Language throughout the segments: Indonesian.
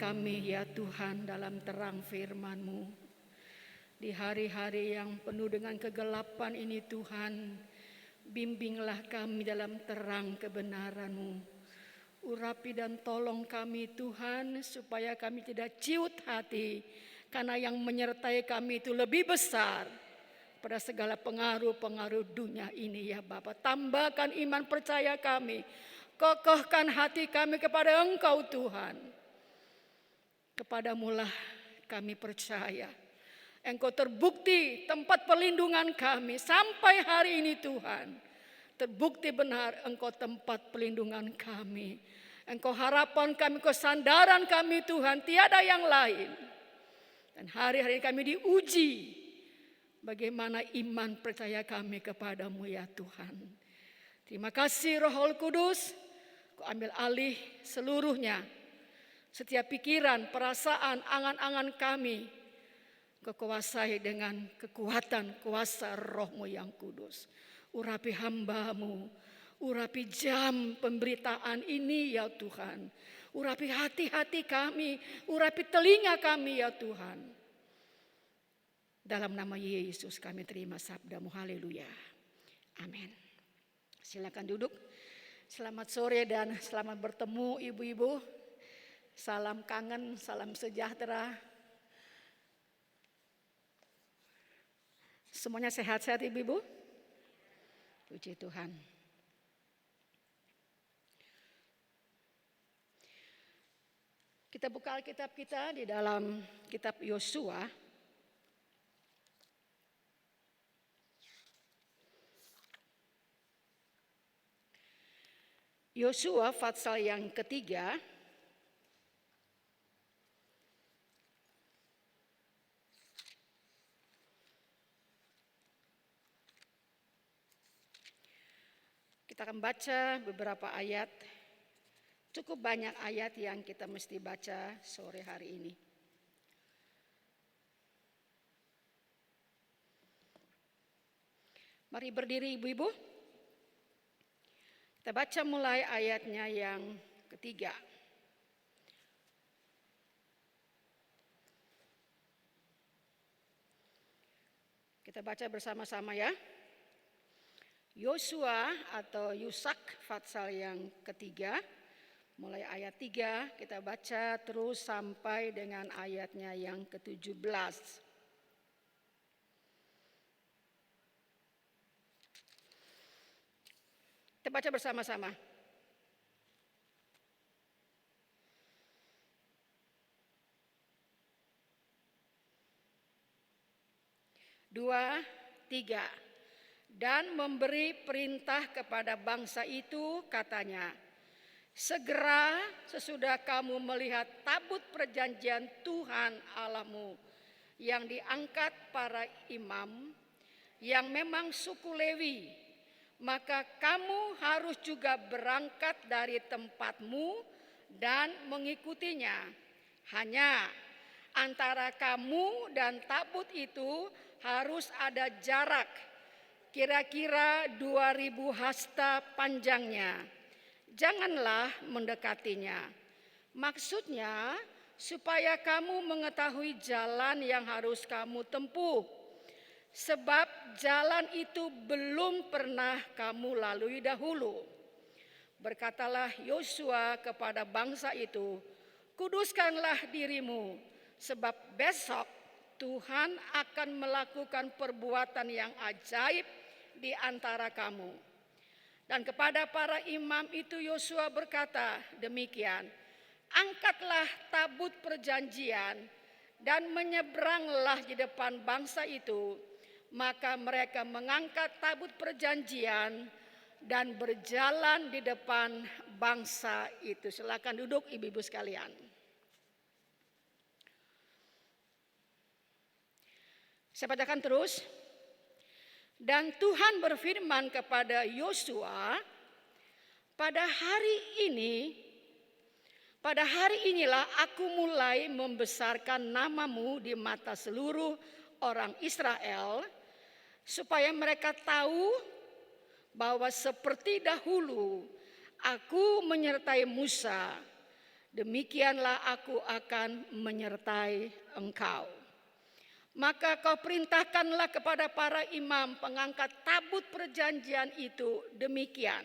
kami ya Tuhan dalam terang firman-Mu. Di hari-hari yang penuh dengan kegelapan ini Tuhan, bimbinglah kami dalam terang kebenaran-Mu. Urapi dan tolong kami Tuhan supaya kami tidak ciut hati, karena yang menyertai kami itu lebih besar pada segala pengaruh-pengaruh dunia ini ya Bapa. Tambahkan iman percaya kami, kokohkan hati kami kepada Engkau Tuhan. Kepadamulah kami percaya. Engkau terbukti tempat perlindungan kami sampai hari ini Tuhan. Terbukti benar Engkau tempat perlindungan kami. Engkau harapan kami, Engkau sandaran kami Tuhan, tiada yang lain. Dan hari-hari kami diuji bagaimana iman percaya kami kepadamu ya Tuhan. Terima kasih Roh Kudus, Kau ambil alih seluruhnya. Setiap pikiran, perasaan, angan-angan kami, Kau kuasai dengan kekuatan kuasa Roh-Mu yang kudus. Urapi hamba-Mu, urapi jam pemberitaan ini ya Tuhan. Urapi hati-hati kami, urapi telinga kami ya Tuhan. Dalam nama Yesus kami terima sabda-Mu, haleluya. Amin. Silakan duduk. Selamat sore dan selamat bertemu ibu-ibu. Salam kangen, salam sejahtera. Semuanya sehat-sehat ibu-ibu? Puji Tuhan. Kita buka Alkitab kita di dalam kitab Yosua. Yosua pasal yang ketiga. Kita akan baca beberapa ayat, cukup banyak ayat yang kita mesti baca sore hari ini. Mari berdiri ibu-ibu. Kita baca mulai ayatnya yang ketiga. Kita baca bersama-sama ya. Yosua atau Yusak pasal yang ketiga, mulai ayat 3 kita baca terus sampai dengan ayatnya yang ke-17. Kita baca bersama-sama. Dua, tiga. Dan memberi perintah kepada bangsa itu katanya, segera sesudah kamu melihat tabut perjanjian Tuhan Allahmu yang diangkat para imam yang memang suku Lewi, maka kamu harus juga berangkat dari tempatmu dan mengikutinya. Hanya antara kamu dan tabut itu harus ada jarak kira-kira 2000 hasta panjangnya. Janganlah mendekatinya. Maksudnya supaya kamu mengetahui jalan yang harus kamu tempuh. Sebab jalan itu belum pernah kamu lalui dahulu. Berkatalah Yosua kepada bangsa itu, kuduskanlah dirimu, sebab besok Tuhan akan melakukan perbuatan yang ajaib di antara kamu. Dan kepada para imam itu Yosua berkata demikian, angkatlah tabut perjanjian dan menyeberanglah di depan bangsa itu. Maka mereka mengangkat tabut perjanjian dan berjalan di depan bangsa itu. Silakan duduk ibu-ibu sekalian. Saya bacakan terus. Dan Tuhan berfirman kepada Yosua, pada hari inilah aku mulai membesarkan namamu di mata seluruh orang Israel, supaya mereka tahu bahwa seperti dahulu aku menyertai Musa demikianlah aku akan menyertai engkau. Maka kau perintahkanlah kepada para imam pengangkat tabut perjanjian itu demikian.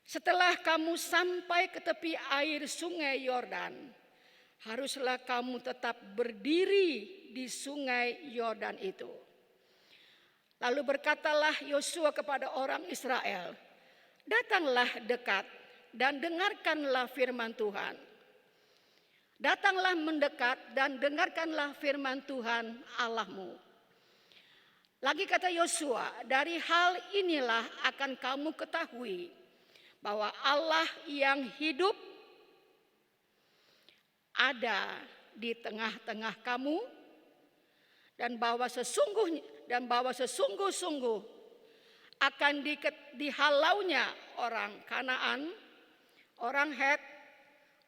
Setelah kamu sampai ke tepi air sungai Yordan, haruslah kamu tetap berdiri di sungai Yordan itu. Lalu berkatalah Yosua kepada orang Israel, datanglah dekat dan dengarkanlah firman Tuhan. Datanglah mendekat dan dengarkanlah firman Tuhan Allahmu. Lagi kata Yosua, dari hal inilah akan kamu ketahui bahwa Allah yang hidup ada di tengah-tengah kamu, dan bahwa sesungguh-sungguh akan dihalaunya orang Kanaan, orang Het,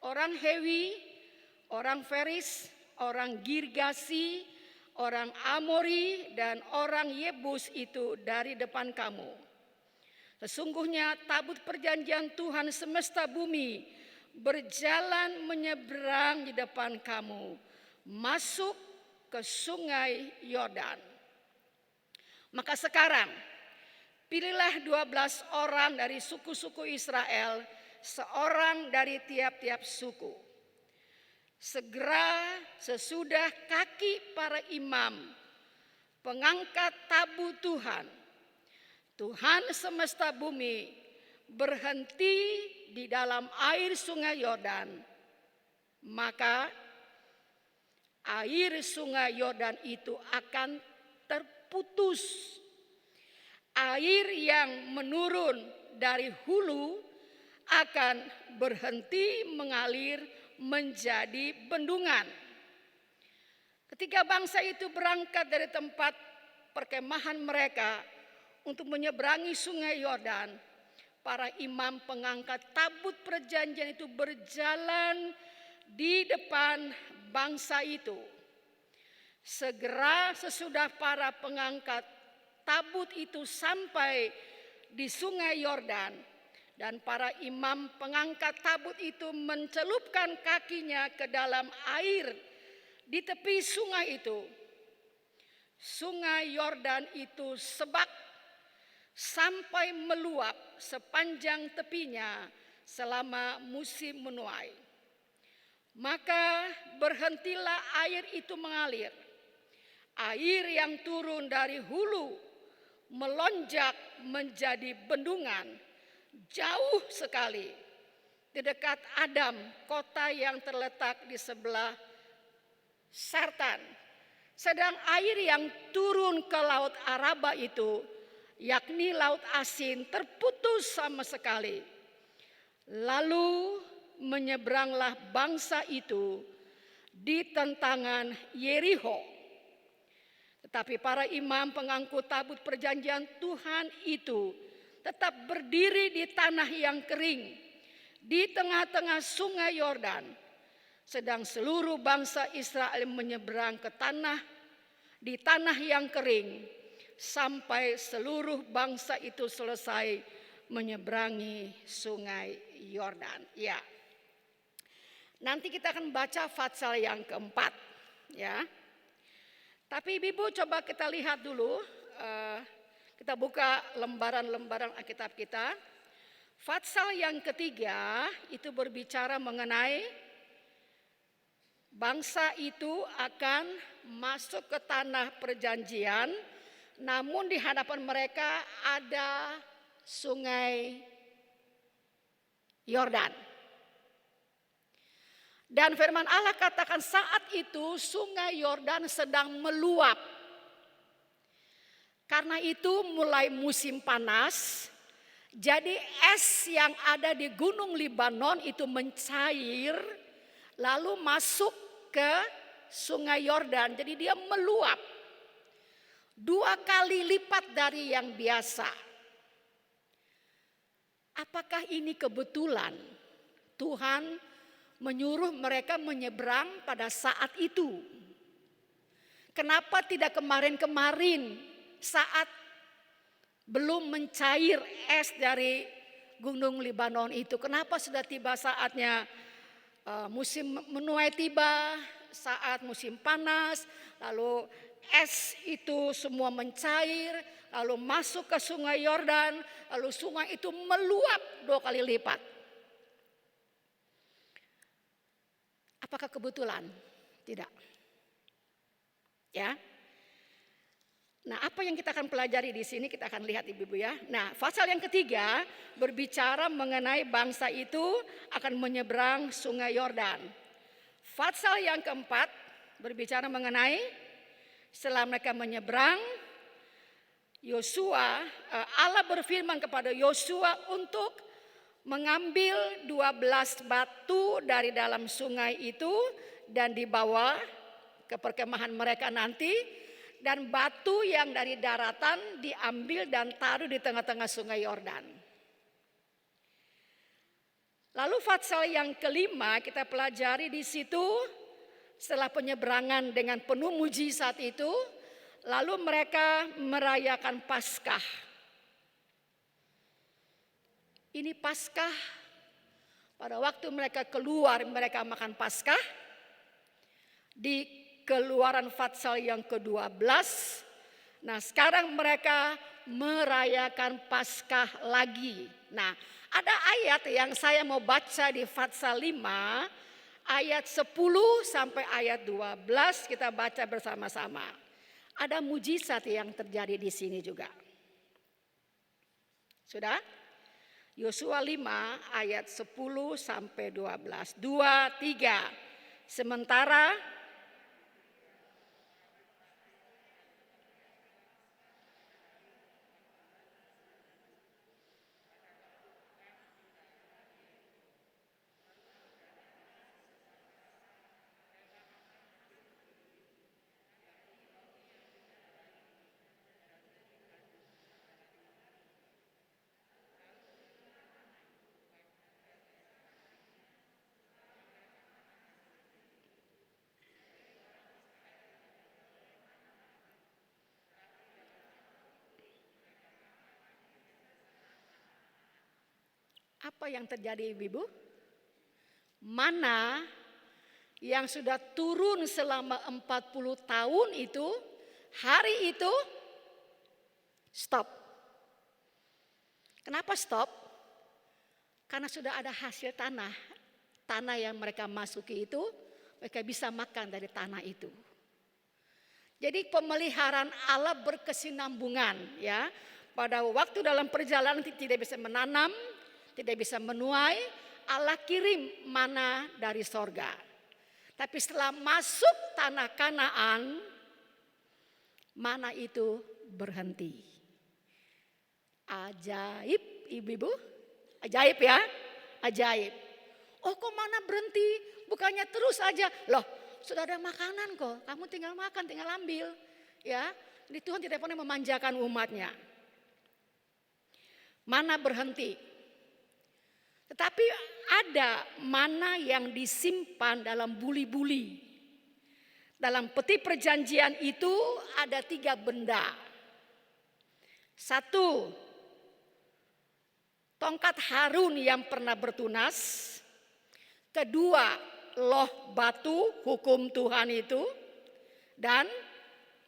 orang Hewi, orang Feris, orang Girgasi, orang Amori, dan orang Yebus itu dari depan kamu. Sesungguhnya tabut perjanjian Tuhan semesta bumi berjalan menyeberang di depan kamu, masuk ke sungai Yordan. Maka sekarang pilihlah 12 orang dari suku-suku Israel, seorang dari tiap-tiap suku. Segera sesudah kaki para imam pengangkat tabut Tuhan semesta bumi berhenti di dalam air sungai Yordan, maka air sungai Yordan itu akan terputus. Air yang menurun dari hulu akan berhenti mengalir menjadi bendungan. Ketika bangsa itu berangkat dari tempat perkemahan mereka untuk menyeberangi sungai Yordan, para imam pengangkat tabut perjanjian itu berjalan di depan bangsa itu. Segera sesudah para pengangkat tabut itu sampai di sungai Yordan, dan para imam pengangkat tabut itu mencelupkan kakinya ke dalam air di tepi sungai itu. Sungai Yordan itu sebak sampai meluap sepanjang tepinya selama musim menuai. Maka berhentilah air itu mengalir. Air yang turun dari hulu melonjak menjadi bendungan jauh sekali di dekat Adam, kota yang terletak di sebelah Sartan. Sedang air yang turun ke laut Araba itu, yakni laut asin, terputus sama sekali. Lalu menyeberanglah bangsa itu di tentangan Yeriho. Tetapi para imam pengangkut tabut perjanjian Tuhan itu tetap berdiri di tanah yang kering, di tengah-tengah sungai Yordan. Sedang seluruh bangsa Israel menyeberang ke di tanah yang kering, sampai seluruh bangsa itu selesai menyeberangi sungai Yordan. Ya, nanti kita akan baca Fatsal yang keempat, ya. Tapi Ibu coba kita lihat dulu. Kita buka lembaran-lembaran Alkitab kita. Fatsal yang ketiga itu berbicara mengenai bangsa itu akan masuk ke tanah perjanjian, namun di hadapan mereka ada sungai Yordan. Dan firman Allah katakan saat itu sungai Yordan sedang meluap. Karena itu mulai musim panas, jadi es yang ada di gunung Libanon itu mencair lalu masuk ke sungai Yordan. Jadi dia meluap 2 kali lipat dari yang biasa. Apakah ini kebetulan Tuhan menyuruh mereka menyeberang pada saat itu? Kenapa tidak kemarin-kemarin saat belum mencair es dari gunung Libanon itu? Kenapa sudah tiba saatnya musim menuai tiba, saat musim panas, lalu es itu semua mencair, lalu masuk ke sungai Yordan, lalu sungai itu meluap 2 kali lipat. Apakah kebetulan? Tidak. Ya. Nah, apa yang kita akan pelajari di sini kita akan lihat Ibu-ibu ya. Nah, pasal yang ketiga berbicara mengenai bangsa itu akan menyeberang sungai Yordan. Pasal yang keempat berbicara mengenai setelah mereka menyeberang, Allah berfirman kepada Yosua untuk mengambil 12 batu dari dalam sungai itu dan dibawa ke perkemahan mereka nanti. Dan batu yang dari daratan diambil dan taruh di tengah-tengah sungai Yordan. Lalu pasal yang kelima kita pelajari di situ setelah penyeberangan dengan penuh mujizat itu, lalu mereka merayakan Paskah. Ini Paskah pada waktu mereka keluar mereka makan Paskah di Keluaran pasal yang ke-12. Nah, sekarang mereka merayakan Paskah lagi. Nah, ada ayat yang saya mau baca di pasal 5 ayat 10 sampai ayat 12 kita baca bersama-sama. Ada mujizat yang terjadi di sini juga. Sudah? Yosua 5 ayat 10 sampai 12. 2, 3. Sementara apa yang terjadi Ibu? Mana yang sudah turun selama 40 tahun itu, hari itu stop. Kenapa stop? Karena sudah ada hasil tanah. Tanah yang mereka masuki itu, mereka bisa makan dari tanah itu. Jadi pemeliharaan Allah berkesinambungan ya. Pada waktu dalam perjalanan tidak bisa menanam, tidak bisa menuai, Allah kirim mana dari sorga. Tapi setelah masuk tanah Kanaan, mana itu berhenti. Ajaib ibu-ibu, ajaib ya, ajaib. Oh kok mana berhenti, bukannya terus aja. Loh sudah ada makanan kok, kamu tinggal makan, tinggal ambil. Ya, ini Tuhan tidak pernah memanjakan umatnya. Mana berhenti. Tetapi ada mana yang disimpan dalam buli-buli. Dalam peti perjanjian itu ada 3 benda. 1, tongkat Harun yang pernah bertunas. 2, loh batu hukum Tuhan itu. Dan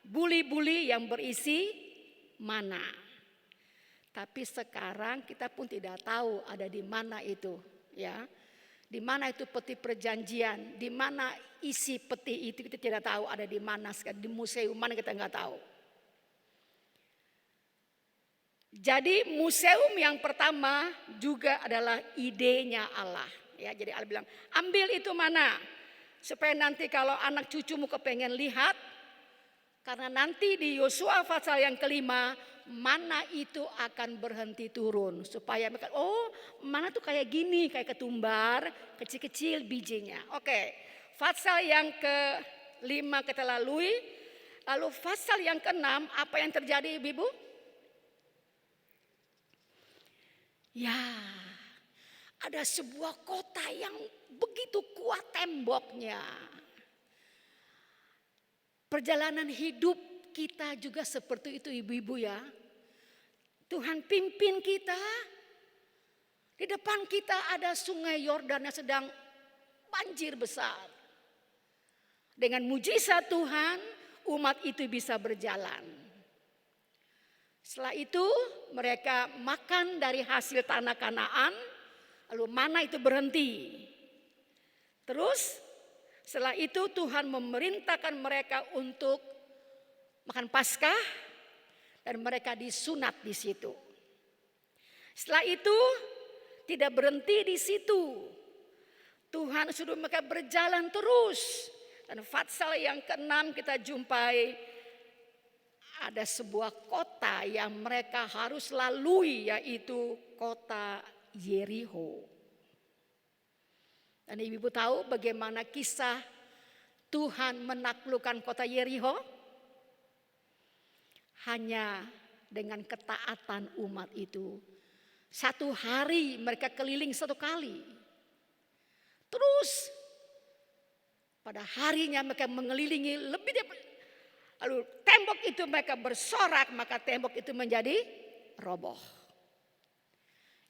buli-buli yang berisi mana. Tapi sekarang kita pun tidak tahu ada di mana itu, ya. Di mana itu peti perjanjian, di mana isi peti itu kita tidak tahu ada di mana, di museum mana kita nggak tahu. Jadi museum yang pertama juga adalah idenya Allah, ya. Jadi Allah bilang, ambil itu mana, supaya nanti kalau anak cucumu kepengen lihat, karena nanti di Yosua pasal yang kelima mana itu akan berhenti turun supaya mereka oh mana tuh kayak gini kayak ketumbar kecil-kecil bijinya. Oke, pasal yang ke-5 kita lalui, lalu pasal yang ke-6 apa yang terjadi ibu? Ya, ada sebuah kota yang begitu kuat temboknya. Perjalanan hidup kita juga seperti itu ibu-ibu ya. Tuhan pimpin kita. Di depan kita ada sungai Yordan yang sedang banjir besar. Dengan mujizat Tuhan, umat itu bisa berjalan. Setelah itu mereka makan dari hasil tanah Kanaan, lalu mana itu berhenti. Terus setelah itu Tuhan memerintahkan mereka untuk makan Paskah dan mereka disunat di situ. Setelah itu tidak berhenti di situ. Tuhan suruh mereka berjalan terus. Dan Fatsal yang ke-6 kita jumpai ada sebuah kota yang mereka harus lalui, yaitu kota Yerikho. Dan ibu tahu bagaimana kisah Tuhan menaklukkan kota Yerikho? Hanya dengan ketaatan umat itu. Satu hari mereka keliling 1 kali. Terus pada harinya mereka mengelilingi lebih dari, lalu tembok itu mereka bersorak, maka tembok itu menjadi roboh.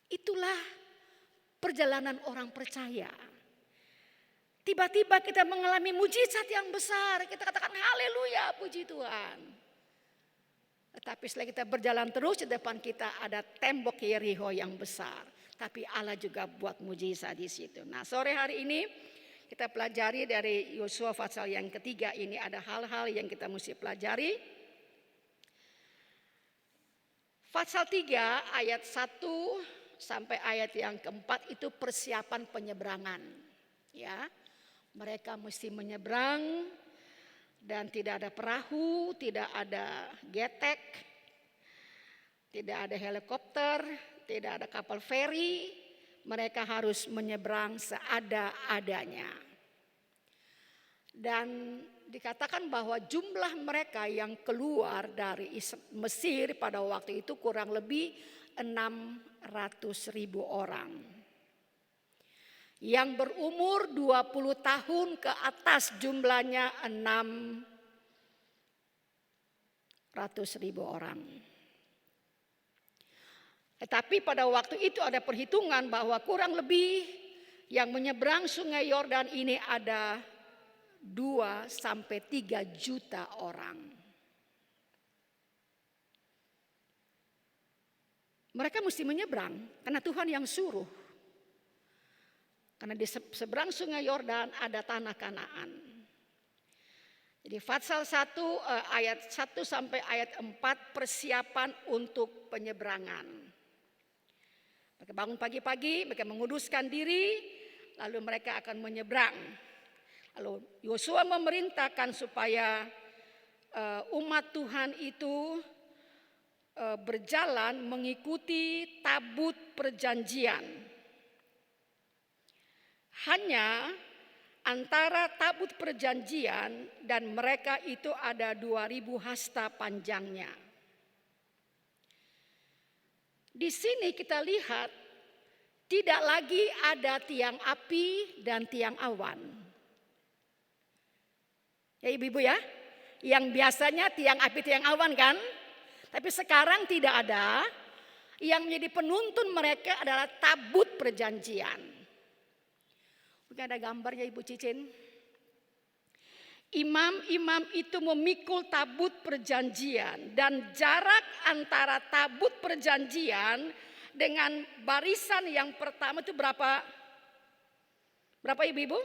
Itulah perjalanan orang percaya. Tiba-tiba kita mengalami mujizat yang besar, kita katakan haleluya, puji Tuhan. Tetapi setelah kita berjalan terus, di depan kita ada tembok Yerikho yang besar. Tapi Allah juga buat mujizat di situ. Nah, sore hari ini kita pelajari dari Yosua pasal yang ketiga ini, ada hal-hal yang kita mesti pelajari. Pasal 3 ayat 1 sampai ayat yang keempat itu persiapan penyeberangan. Ya, mereka mesti menyeberang dan tidak ada perahu, tidak ada getek, tidak ada helikopter, tidak ada kapal feri. Mereka harus menyeberang seada-adanya. Dan dikatakan bahwa jumlah mereka yang keluar dari Mesir pada waktu itu kurang lebih 600.000 orang. Yang berumur 20 tahun ke atas jumlahnya 600.000 orang. Tetapi pada waktu itu ada perhitungan bahwa kurang lebih yang menyeberang sungai Yordan ini ada 2 sampai 3 juta orang. Mereka mesti menyeberang karena Tuhan yang suruh. Karena di seberang sungai Yordan ada tanah Kanaan. Jadi Fatsal 1 ayat 1 sampai ayat 4 persiapan untuk penyeberangan. Mereka bangun pagi-pagi, mereka menguduskan diri, lalu mereka akan menyeberang. Lalu Yosua memerintahkan supaya umat Tuhan itu berjalan mengikuti tabut perjanjian. Hanya antara tabut perjanjian dan mereka itu ada 2000 hasta panjangnya. Di sini kita lihat tidak lagi ada tiang api dan tiang awan. Ya ibu-ibu ya, yang biasanya tiang api tiang awan kan, tapi sekarang tidak ada. Yang menjadi penuntun mereka adalah tabut perjanjian. Mungkin ada gambarnya Ibu Cicin. Imam-imam itu memikul tabut perjanjian dan jarak antara tabut perjanjian dengan barisan yang pertama itu berapa? Berapa ibu-ibu?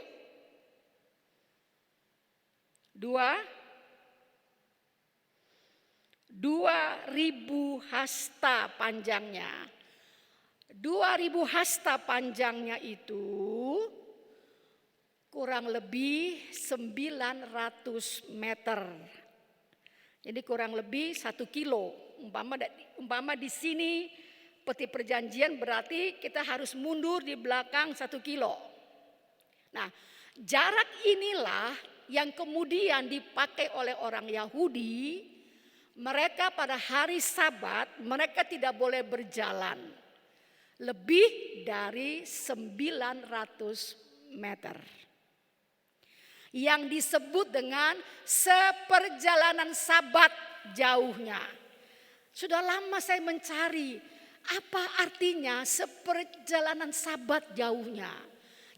2.000 hasta panjangnya. 2.000 hasta panjangnya itu kurang lebih 900 meter. Jadi kurang lebih 1 kilo. Umpama di sini peti perjanjian berarti kita harus mundur di belakang 1 kilo. Nah, jarak inilah yang kemudian dipakai oleh orang Yahudi. Mereka pada hari Sabat mereka tidak boleh berjalan lebih dari 900 meter. Yang disebut dengan seperjalanan Sabat jauhnya. Sudah lama saya mencari apa artinya seperjalanan Sabat jauhnya.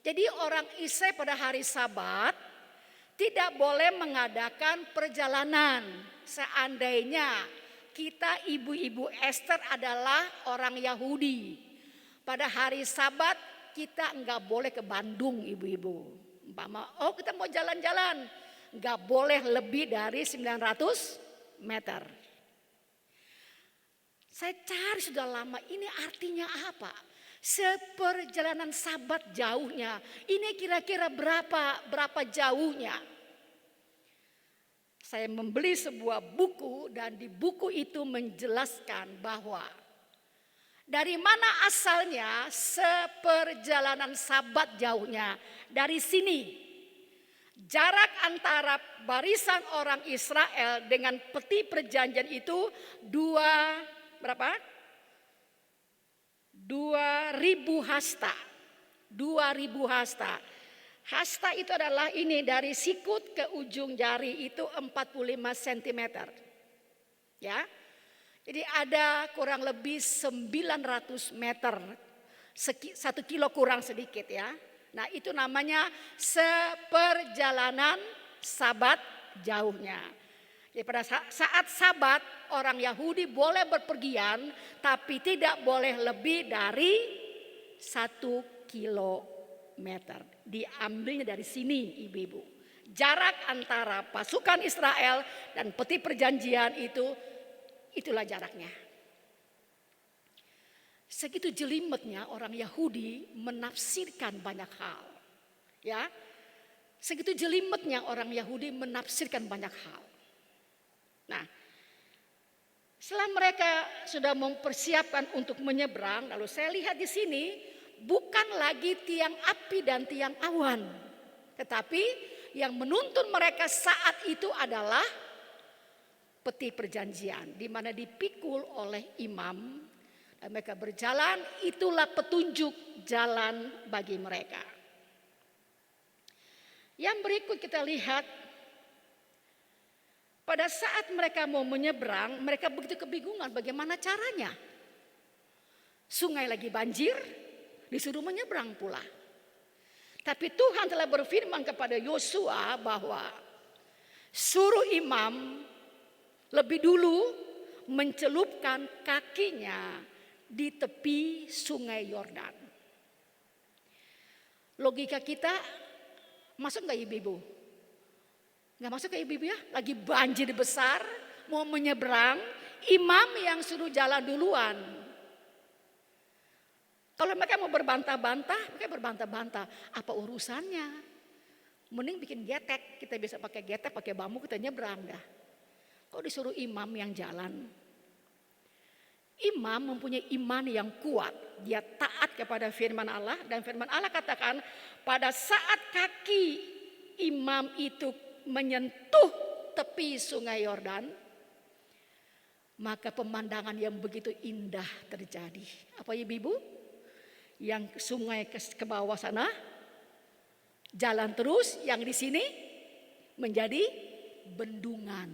Jadi orang Israel pada hari Sabat tidak boleh mengadakan perjalanan. Seandainya kita ibu-ibu Esther adalah orang Yahudi, pada hari Sabat kita enggak boleh ke Bandung ibu-ibu. Oh kita mau jalan-jalan, enggak boleh lebih dari 900 meter. Saya cari sudah lama, ini artinya apa? Seperjalanan Sabat jauhnya, ini kira-kira berapa jauhnya? Saya membeli sebuah buku dan di buku itu menjelaskan bahwa dari mana asalnya seperjalanan Sabat jauhnya. Dari sini jarak antara barisan orang Israel dengan peti perjanjian itu 2000 hasta. 2000 hasta. Hasta itu adalah ini dari sikut ke ujung jari itu 45 cm. Ya. Jadi ada kurang lebih 900 meter. 1 kilo kurang sedikit ya. Nah itu namanya seperjalanan Sabat jauhnya. Jadi pada saat Sabat orang Yahudi boleh berpergian tapi tidak boleh lebih dari 1 kilometer. Diambilnya dari sini ibu-ibu. Jarak antara pasukan Israel dan peti perjanjian itulah jaraknya. Segitu jelimetnya orang Yahudi menafsirkan banyak hal. Ya. Segitu jelimetnya orang Yahudi menafsirkan banyak hal. Nah, setelah mereka sudah mempersiapkan untuk menyeberang, lalu saya lihat di sini bukan lagi tiang api dan tiang awan, tetapi yang menuntun mereka saat itu adalah peti perjanjian, di mana dipikul oleh imam dan mereka berjalan. Itulah petunjuk jalan bagi mereka. Yang berikut kita lihat, pada saat mereka mau menyeberang, mereka begitu kebingungan bagaimana caranya. Sungai lagi banjir, disuruh menyeberang pula. Tapi Tuhan telah berfirman kepada Yosua bahwa suruh imam lebih dulu mencelupkan kakinya di tepi sungai Yordan. Logika kita masuk gak ibu-ibu? Gak masuk ke ibu-ibu ya? Lagi banjir besar, mau menyeberang, imam yang suruh jalan duluan. Kalau mereka mau berbantah-bantah, mereka berbantah-bantah. Apa urusannya? Mending bikin getek, kita bisa pakai getek, pakai bambu, kita nyebrang dah. Kok disuruh imam yang jalan? Imam mempunyai iman yang kuat. Dia taat kepada firman Allah. Dan firman Allah katakan, pada saat kaki imam itu menyentuh tepi sungai Yordan, maka pemandangan yang begitu indah terjadi. Apa ibu-ibu? Yang sungai ke bawah sana jalan terus, yang di sini menjadi bendungan.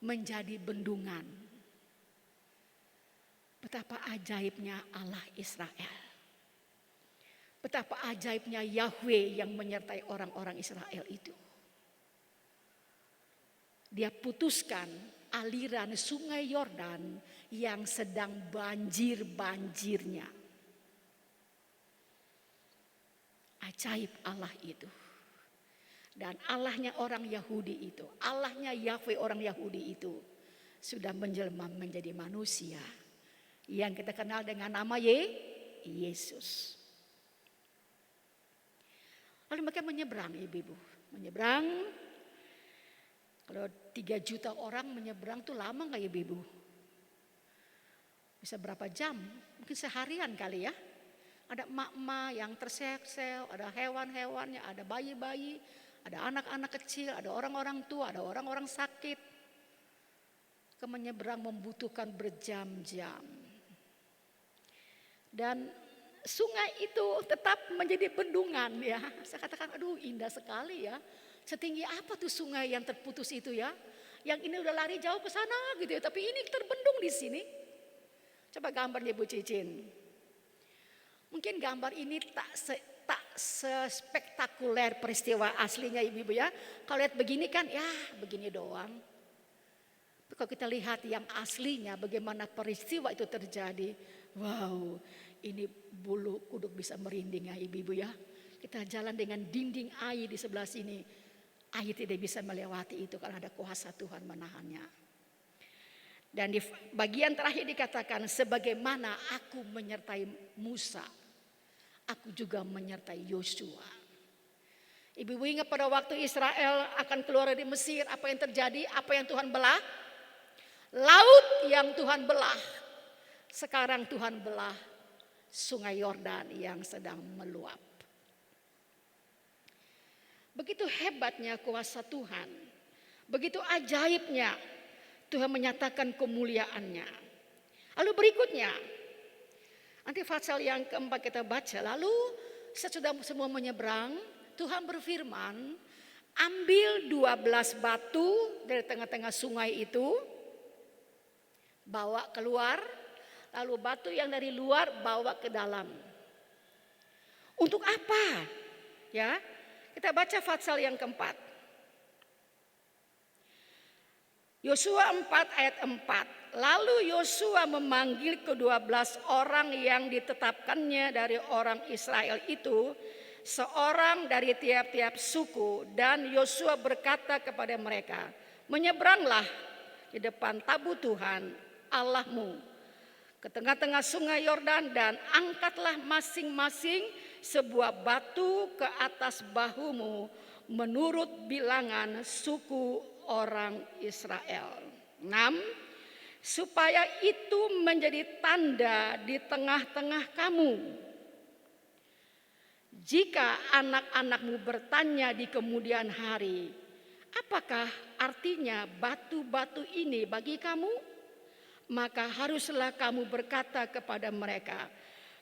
Menjadi bendungan. Betapa ajaibnya Allah Israel. Betapa ajaibnya Yahweh yang menyertai orang-orang Israel itu. Dia putuskan aliran sungai Yordan yang sedang banjir-banjirnya. Ajaib Allah itu. Dan Allahnya orang Yahudi itu, Allahnya Yahweh orang Yahudi itu sudah menjelma menjadi manusia yang kita kenal dengan nama Yesus. Lalu mereka menyeberang ibu-ibu. Menyeberang. Kalau 3 juta orang menyeberang tuh lama gak ibu-ibu? Bisa berapa jam? Mungkin seharian kali ya. Ada emak-emak yang terseok-seok, ada hewan-hewannya, ada bayi-bayi, ada anak-anak kecil, ada orang-orang tua, ada orang-orang sakit. Menyeberang membutuhkan berjam-jam. Dan sungai itu tetap menjadi bendungan ya. Saya katakan aduh indah sekali ya. Setinggi apa tuh sungai yang terputus itu ya? Yang ini udah lari jauh ke sana gitu ya, tapi ini terbendung di sini. Coba gambarnya Bu Cicin. Mungkin gambar ini tak sespektakuler peristiwa aslinya ibu-ibu ya. Kalau lihat begini kan ya begini doang. Tapi kalau kita lihat yang aslinya bagaimana peristiwa itu terjadi. Wow, ini bulu kuduk bisa merinding ya ibu-ibu ya. Kita jalan dengan dinding air di sebelah sini. Air tidak bisa melewati itu karena ada kuasa Tuhan menahannya. Dan di bagian terakhir dikatakan, sebagaimana aku menyertai Musa, aku juga menyertai Yosua. Ibu-ibu ingat pada waktu Israel akan keluar dari Mesir, apa yang terjadi? Apa yang Tuhan belah? Laut yang Tuhan belah. Sekarang Tuhan belah Sungai Yordan yang sedang meluap. Begitu hebatnya kuasa Tuhan. Begitu ajaibnya Tuhan menyatakan kemuliaannya. Lalu berikutnya, nanti pasal yang keempat kita baca. Lalu sesudah semua menyeberang, Tuhan berfirman, ambil 12 batu dari tengah-tengah sungai itu, bawa keluar, lalu batu yang dari luar bawa ke dalam. Untuk apa? Ya, kita baca pasal yang keempat. Yosua 4 ayat 4. Lalu Yosua memanggil ke-12 orang yang ditetapkannya dari orang Israel itu, seorang dari tiap-tiap suku, dan Yosua berkata kepada mereka, menyeberanglah di depan tabut Tuhan Allahmu ke tengah-tengah sungai Yordan dan angkatlah masing-masing sebuah batu ke atas bahumu menurut bilangan suku orang Israel. 6. Supaya itu menjadi tanda di tengah-tengah kamu. Jika anak-anakmu bertanya di kemudian hari, apakah artinya batu-batu ini bagi kamu? Maka haruslah kamu berkata kepada mereka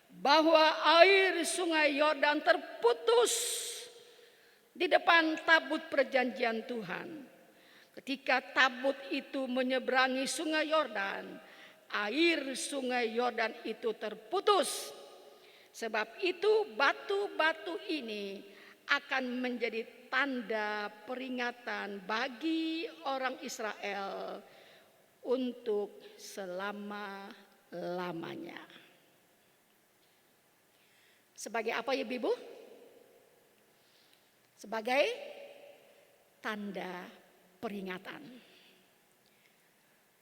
bahwa air sungai Yordan terputus di depan tabut perjanjian Tuhan. Ketika tabut itu menyeberangi sungai Yordan, air sungai Yordan itu terputus. Sebab itu batu-batu ini akan menjadi tanda peringatan bagi orang Israel untuk selama-lamanya. Sebagai apa ya Ibu? Sebagai tanda peringatan.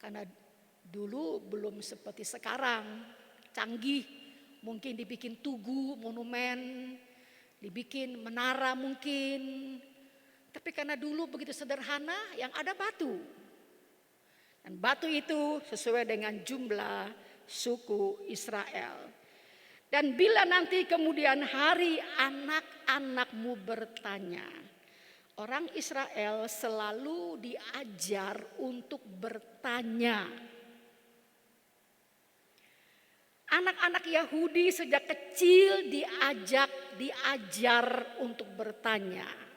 Karena dulu belum seperti sekarang, canggih, mungkin dibikin tugu, monumen, dibikin menara mungkin. Tapi karena dulu begitu sederhana, yang ada batu. Dan batu itu sesuai dengan jumlah suku Israel. Dan bila nanti kemudian hari anak-anakmu bertanya, orang Israel selalu diajar untuk bertanya. Anak-anak Yahudi sejak kecil diajar untuk bertanya.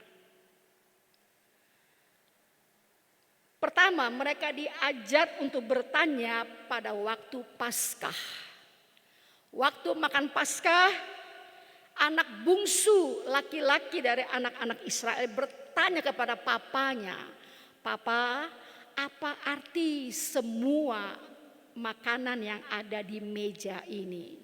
Pertama, mereka diajar untuk bertanya pada waktu Paskah. Waktu makan Paskah, anak bungsu laki-laki dari anak-anak Israel bertanya kepada papanya, "Papa, apa arti semua makanan yang ada di meja ini?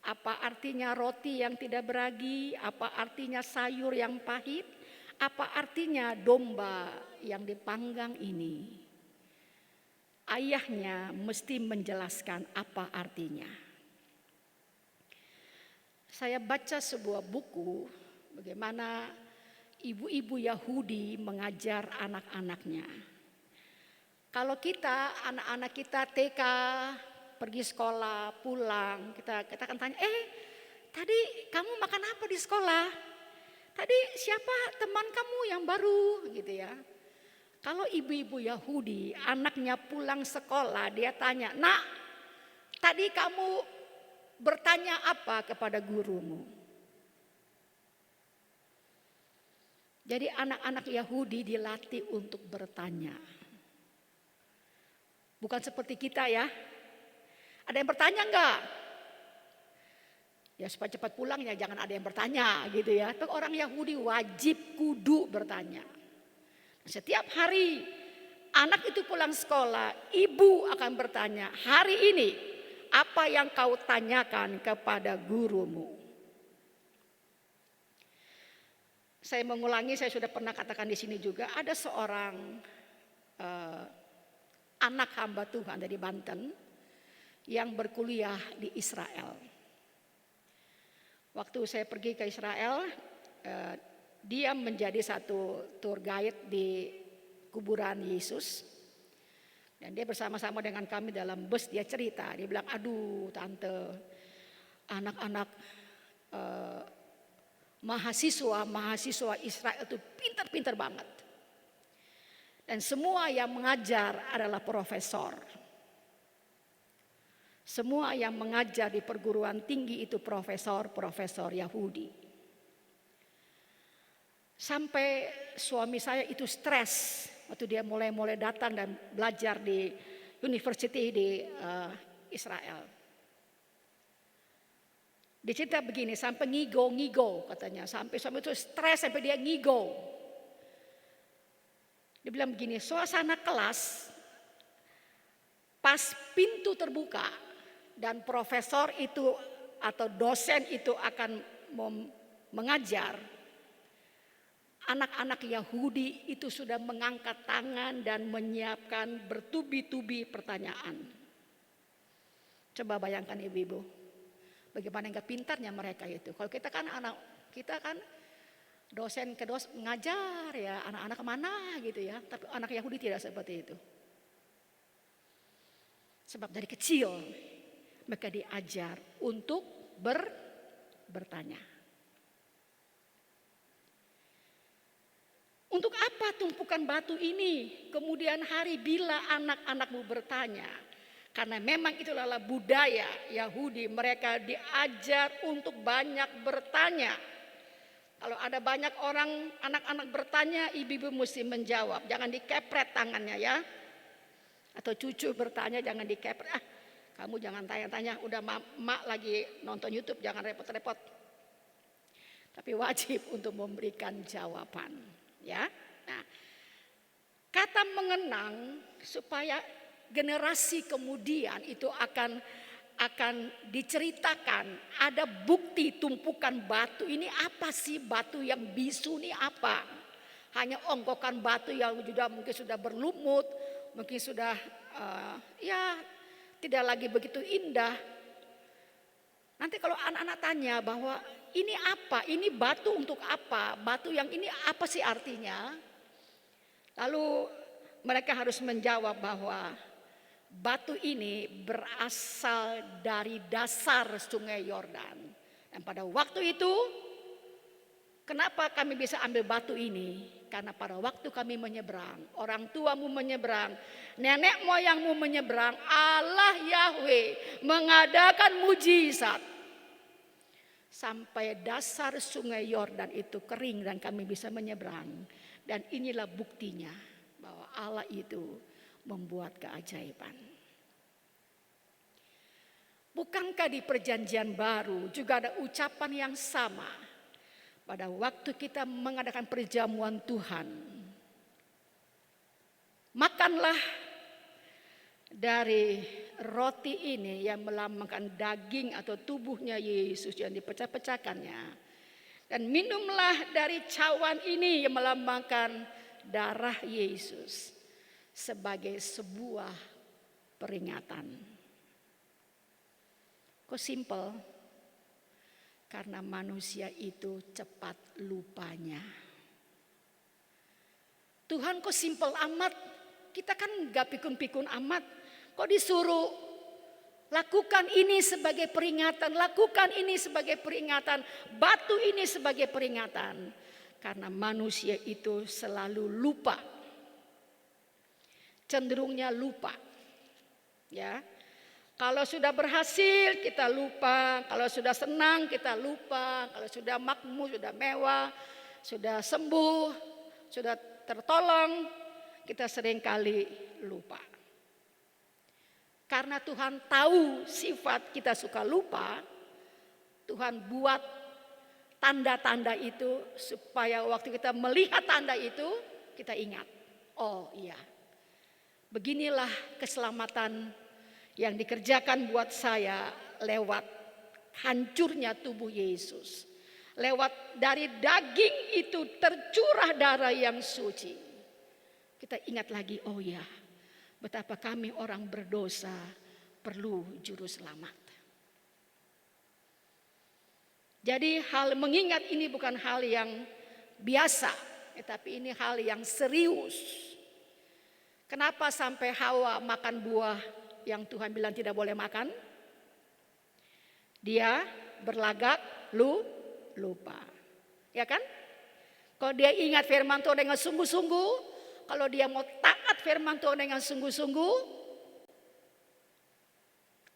Apa artinya roti yang tidak beragi? Apa artinya sayur yang pahit? Apa artinya domba yang dipanggang ini?" Ayahnya mesti menjelaskan apa artinya. Saya baca sebuah buku bagaimana ibu-ibu Yahudi mengajar anak-anaknya. Kalau kita, anak-anak kita TK, pergi sekolah, pulang, kita akan tanya, tadi kamu makan apa di sekolah? Tadi siapa teman kamu yang baru gitu ya. Kalau ibu-ibu Yahudi, anaknya pulang sekolah, dia tanya, "Nak, tadi kamu bertanya apa kepada gurumu?" Jadi anak-anak Yahudi dilatih untuk bertanya. Bukan seperti kita ya. Ada yang bertanya enggak? Ya supaya cepat pulang ya jangan ada yang bertanya gitu ya. Tapi orang Yahudi wajib kudu bertanya. Setiap hari anak itu pulang sekolah, ibu akan bertanya, hari ini apa yang kau tanyakan kepada gurumu? Saya mengulangi, saya sudah pernah katakan di sini juga, ada seorang anak hamba Tuhan dari Banten yang berkuliah di Israel. Waktu saya pergi ke Israel, dia menjadi satu tour guide di kuburan Yesus. Dan dia bersama-sama dengan kami dalam bus, dia cerita, dia bilang, aduh tante, anak-anak mahasiswa Israel itu pintar-pintar banget. Dan semua yang mengajar adalah profesor. Semua yang mengajar di perguruan tinggi itu profesor Yahudi. Sampai suami saya itu stres waktu dia mulai datang dan belajar di university di Israel. Dia cerita begini, sampai ngigo katanya, sampai suami itu stres sampai dia ngigo. Dia bilang begini, suasana kelas pas pintu terbuka dan profesor itu atau dosen itu akan mengajar, anak-anak Yahudi itu sudah mengangkat tangan dan menyiapkan bertubi-tubi pertanyaan. Coba bayangkan ibu-ibu, bagaimana enggak pintarnya mereka itu. Kalau kita kan dosen ke dosen ngajar ya, anak-anak kemana gitu ya. Tapi anak Yahudi tidak seperti itu. Sebab dari kecil mereka diajar untuk bertanya. Untuk apa tumpukan batu ini? Kemudian hari bila anak-anakmu bertanya. Karena memang itulah budaya Yahudi. Mereka diajar untuk banyak bertanya. Kalau ada banyak orang anak-anak bertanya, ibu-ibu mesti menjawab. Jangan dikepret tangannya ya. Atau cucu bertanya jangan dikepret. Kamu jangan tanya-tanya, udah mak lagi nonton YouTube, jangan repot-repot. Tapi wajib untuk memberikan jawaban, ya. Nah, kata mengenang supaya generasi kemudian itu akan diceritakan, ada bukti tumpukan batu ini apa sih, batu yang bisu ini apa? Hanya ongkokan batu yang mungkin sudah berlumut, mungkin sudah tidak lagi begitu indah. Nanti kalau anak-anak tanya bahwa ini apa, ini batu untuk apa, batu yang ini apa sih artinya? Lalu mereka harus menjawab bahwa batu ini berasal dari dasar sungai Yordan. Dan pada waktu itu, kenapa kami bisa ambil batu ini? Karena pada waktu kami menyeberang, orang tuamu menyeberang, nenek moyangmu menyeberang, Allah Yahweh mengadakan mujizat. Sampai dasar sungai Yordan itu kering dan kami bisa menyeberang. Dan inilah buktinya bahwa Allah itu membuat keajaiban. Bukankah di perjanjian baru juga ada ucapan yang sama? Pada waktu kita mengadakan perjamuan Tuhan, makanlah dari roti ini yang melambangkan daging atau tubuhnya Yesus yang dipecah-pecahkannya. Dan minumlah dari cawan ini yang melambangkan darah Yesus sebagai sebuah peringatan. Kok simple? Karena manusia itu cepat lupanya. Tuhan kok simpel amat? Kita kan gak pikun-pikun amat. Kok disuruh lakukan ini sebagai peringatan, lakukan ini sebagai peringatan, batu ini sebagai peringatan. Karena manusia itu selalu lupa. Cenderungnya lupa. Ya. Kalau sudah berhasil kita lupa, kalau sudah senang kita lupa, kalau sudah makmur, sudah mewah, sudah sembuh, sudah tertolong, kita seringkali lupa. Karena Tuhan tahu sifat kita suka lupa, Tuhan buat tanda-tanda itu supaya waktu kita melihat tanda itu kita ingat. Oh iya, beginilah keselamatan yang dikerjakan buat saya lewat hancurnya tubuh Yesus. Lewat dari daging itu tercurah darah yang suci. Kita ingat lagi, oh ya, betapa kami orang berdosa perlu juru selamat. Jadi hal mengingat ini bukan hal yang biasa, tetapi ini hal yang serius. Kenapa sampai Hawa makan buah yang Tuhan bilang tidak boleh makan? Dia berlagak lupa. Ya kan? Kalau dia ingat firman Tuhan dengan sungguh-sungguh, kalau dia mau taat firman Tuhan dengan sungguh-sungguh,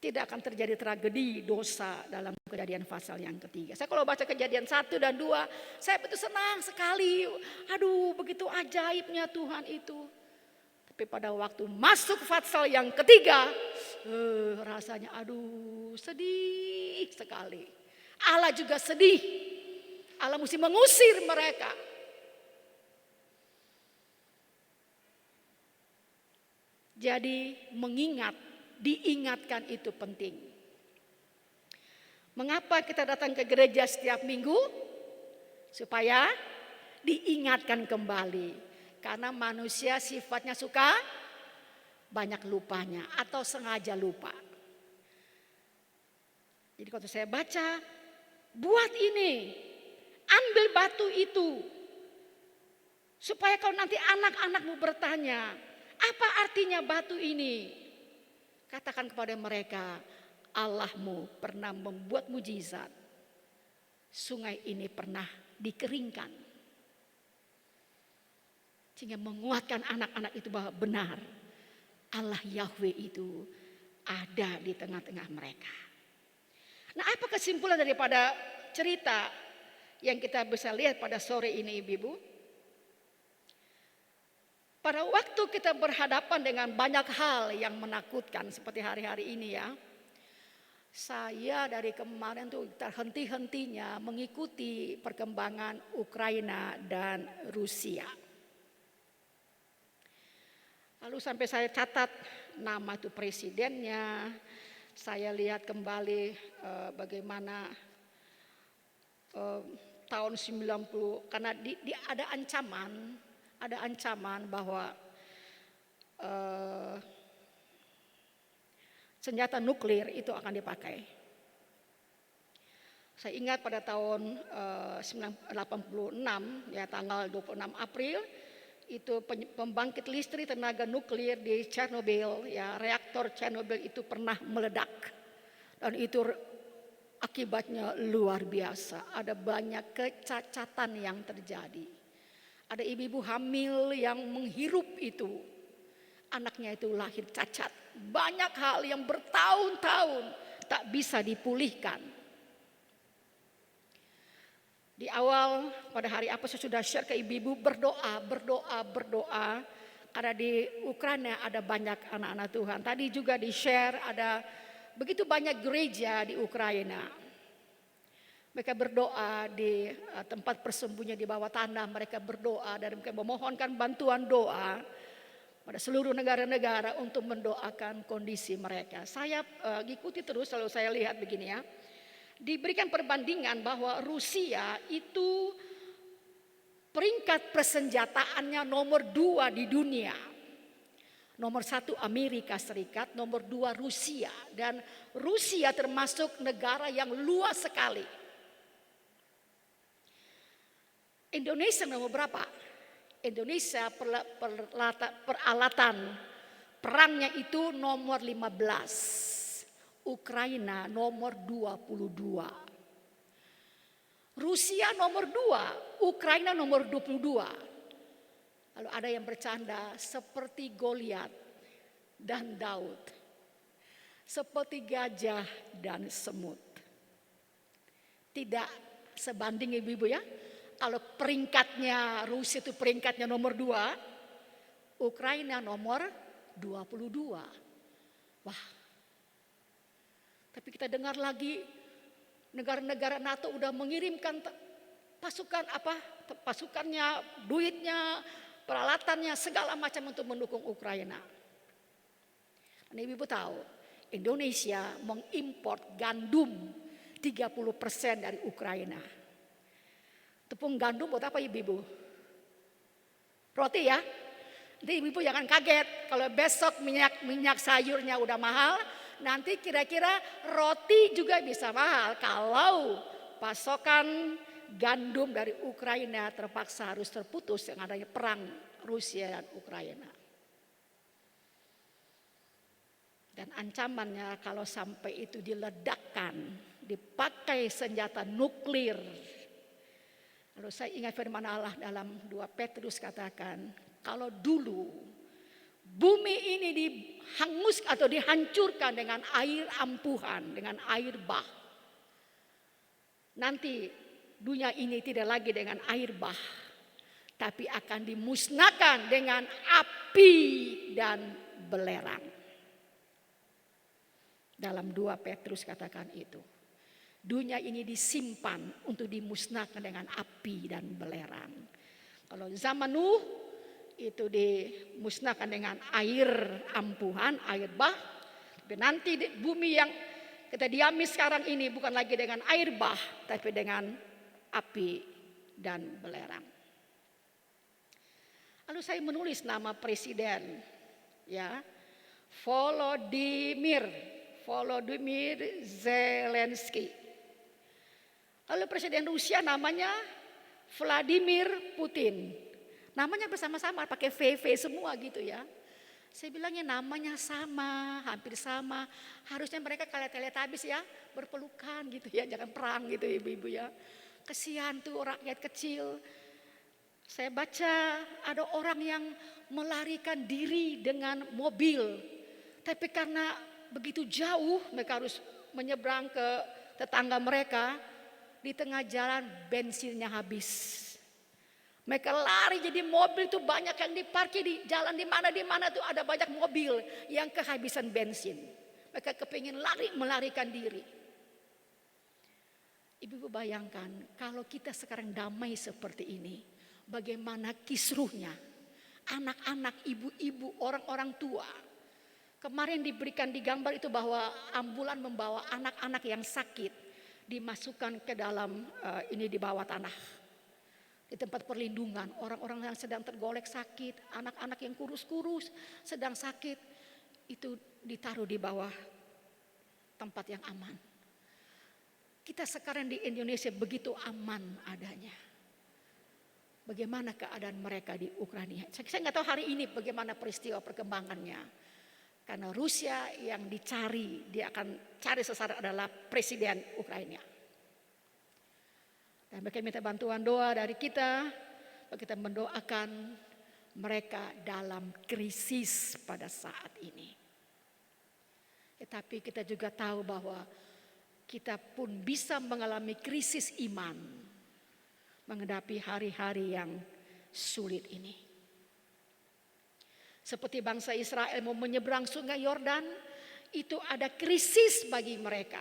tidak akan terjadi tragedi dosa dalam Kejadian pasal yang ketiga. Saya kalau baca Kejadian 1 dan 2, saya betul senang sekali. Aduh, begitu ajaibnya Tuhan itu. Tapi pada waktu masuk pasal yang ketiga, rasanya aduh sedih sekali. Allah juga sedih. Allah mesti mengusir mereka. Jadi mengingat, diingatkan itu penting. Mengapa kita datang ke gereja setiap minggu? Supaya diingatkan kembali. Karena manusia sifatnya suka banyak lupanya atau sengaja lupa. Jadi kalau saya baca, buat ini, ambil batu itu. Supaya kalau nanti anak-anakmu bertanya, apa artinya batu ini? Katakan kepada mereka, Allahmu pernah membuat mujizat. Sungai ini pernah dikeringkan. Sehingga menguatkan anak-anak itu bahwa benar Allah Yahweh itu ada di tengah-tengah mereka. Nah, apa kesimpulan daripada cerita yang kita bisa lihat pada sore ini, ibu-ibu? Pada waktu kita berhadapan dengan banyak hal yang menakutkan seperti hari-hari ini ya. Saya dari kemarin tuh terhenti-hentinya mengikuti perkembangan Ukraina dan Rusia. Lalu sampai saya catat nama itu presidennya, saya lihat kembali bagaimana tahun 90, karena ada ancaman bahwa senjata nuklir itu akan dipakai. Saya ingat pada tahun 1986 ya tanggal 26 April itu pembangkit listrik tenaga nuklir di Chernobyl ya, reaktor Chernobyl itu pernah meledak. Dan itu akibatnya luar biasa. Ada banyak kecacatan yang terjadi. Ada ibu-ibu hamil yang menghirup itu. Anaknya itu lahir cacat. Banyak hal yang bertahun-tahun tak bisa dipulihkan. Di awal pada hari apa saya sudah share ke ibu-ibu, berdoa. Karena di Ukraina ada banyak anak-anak Tuhan. Tadi juga di share ada begitu banyak gereja di Ukraina. Mereka berdoa di tempat persembunyian di bawah tanah. Mereka berdoa dan mereka memohonkan bantuan doa pada seluruh negara-negara untuk mendoakan kondisi mereka. Saya ikuti terus, selalu saya lihat begini ya. Diberikan perbandingan bahwa Rusia itu peringkat persenjataannya nomor 2 di dunia. Nomor 1 Amerika Serikat, nomor 2 Rusia. Dan Rusia termasuk negara yang luas sekali. Indonesia nomor berapa? Indonesia peralatan perangnya itu nomor 15. Ukraina nomor 22. Rusia nomor 2, Ukraina nomor 22. Lalu ada yang bercanda seperti Goliat dan Daud. Seperti gajah dan semut. Tidak sebanding ibu-ibu ya. Kalau peringkatnya Rusia itu peringkatnya nomor 2, Ukraina nomor 22. Wah. Tapi kita dengar lagi Negara-negara NATO udah mengirimkan pasukannya, duitnya, peralatannya, segala macam untuk mendukung Ukraina. Dan ibu tahu, Indonesia mengimpor gandum 30% dari Ukraina. Tepung gandum buat apa ibu? Roti ya. Jadi ibu jangan kaget kalau besok minyak sayurnya udah mahal, nanti kira-kira roti juga bisa mahal kalau pasokan gandum dari Ukraina terpaksa harus terputus yang adanya perang Rusia dan Ukraina. Dan ancamannya kalau sampai itu diledakkan, dipakai senjata nuklir. Lalu saya ingat firman Allah dalam 2 Petrus katakan, kalau dulu bumi ini dihangus atau dihancurkan dengan air ampuhan, dengan air bah. Nanti dunia ini tidak lagi dengan air bah, tapi akan dimusnahkan dengan api dan belerang. Dalam 2 Petrus katakan itu. Dunia ini disimpan untuk dimusnahkan dengan api dan belerang. Kalau zaman Nuh itu dimusnahkan dengan air ampuhan, air bah. Tapi nanti bumi yang kita diami sekarang ini bukan lagi dengan air bah, tapi dengan api dan belerang. Lalu saya menulis nama presiden, ya, Volodymyr Zelensky. Lalu presiden Rusia namanya Vladimir Putin. Namanya bersama-sama pakai VV semua gitu ya. Saya bilangnya namanya sama, hampir sama. Harusnya mereka kayak Teletubbies ya, berpelukan gitu ya, jangan perang gitu ibu-ibu ya. Kesian tuh rakyat kecil. Saya baca ada orang yang melarikan diri dengan mobil. Tapi karena begitu jauh mereka harus menyeberang ke tetangga mereka. Di tengah jalan bensinnya habis. Mereka lari jadi mobil itu banyak yang diparkir di jalan di mana tuh ada banyak mobil yang kehabisan bensin. Mereka kepingin melarikan diri. Ibu bayangkan kalau kita sekarang damai seperti ini. Bagaimana kisruhnya. Anak-anak, ibu-ibu, orang-orang tua. Kemarin diberikan di gambar itu bahwa ambulan membawa anak-anak yang sakit. Dimasukkan ke dalam ini di bawah tanah. Di tempat perlindungan. Orang-orang yang sedang tergolek sakit. Anak-anak yang kurus-kurus sedang sakit. Itu ditaruh di bawah tempat yang aman. Kita sekarang di Indonesia begitu aman adanya. Bagaimana keadaan mereka di Ukraina? Saya nggak tahu hari ini bagaimana peristiwa perkembangannya. Karena Rusia yang dicari, dia akan cari sasaran adalah presiden Ukraina. Dan mereka minta bantuan doa dari kita. Kita mendoakan mereka dalam krisis pada saat ini. Tetapi kita juga tahu bahwa kita pun bisa mengalami krisis iman. Menghadapi hari-hari yang sulit ini. Seperti bangsa Israel mau menyeberang sungai Yordan, itu ada krisis bagi mereka.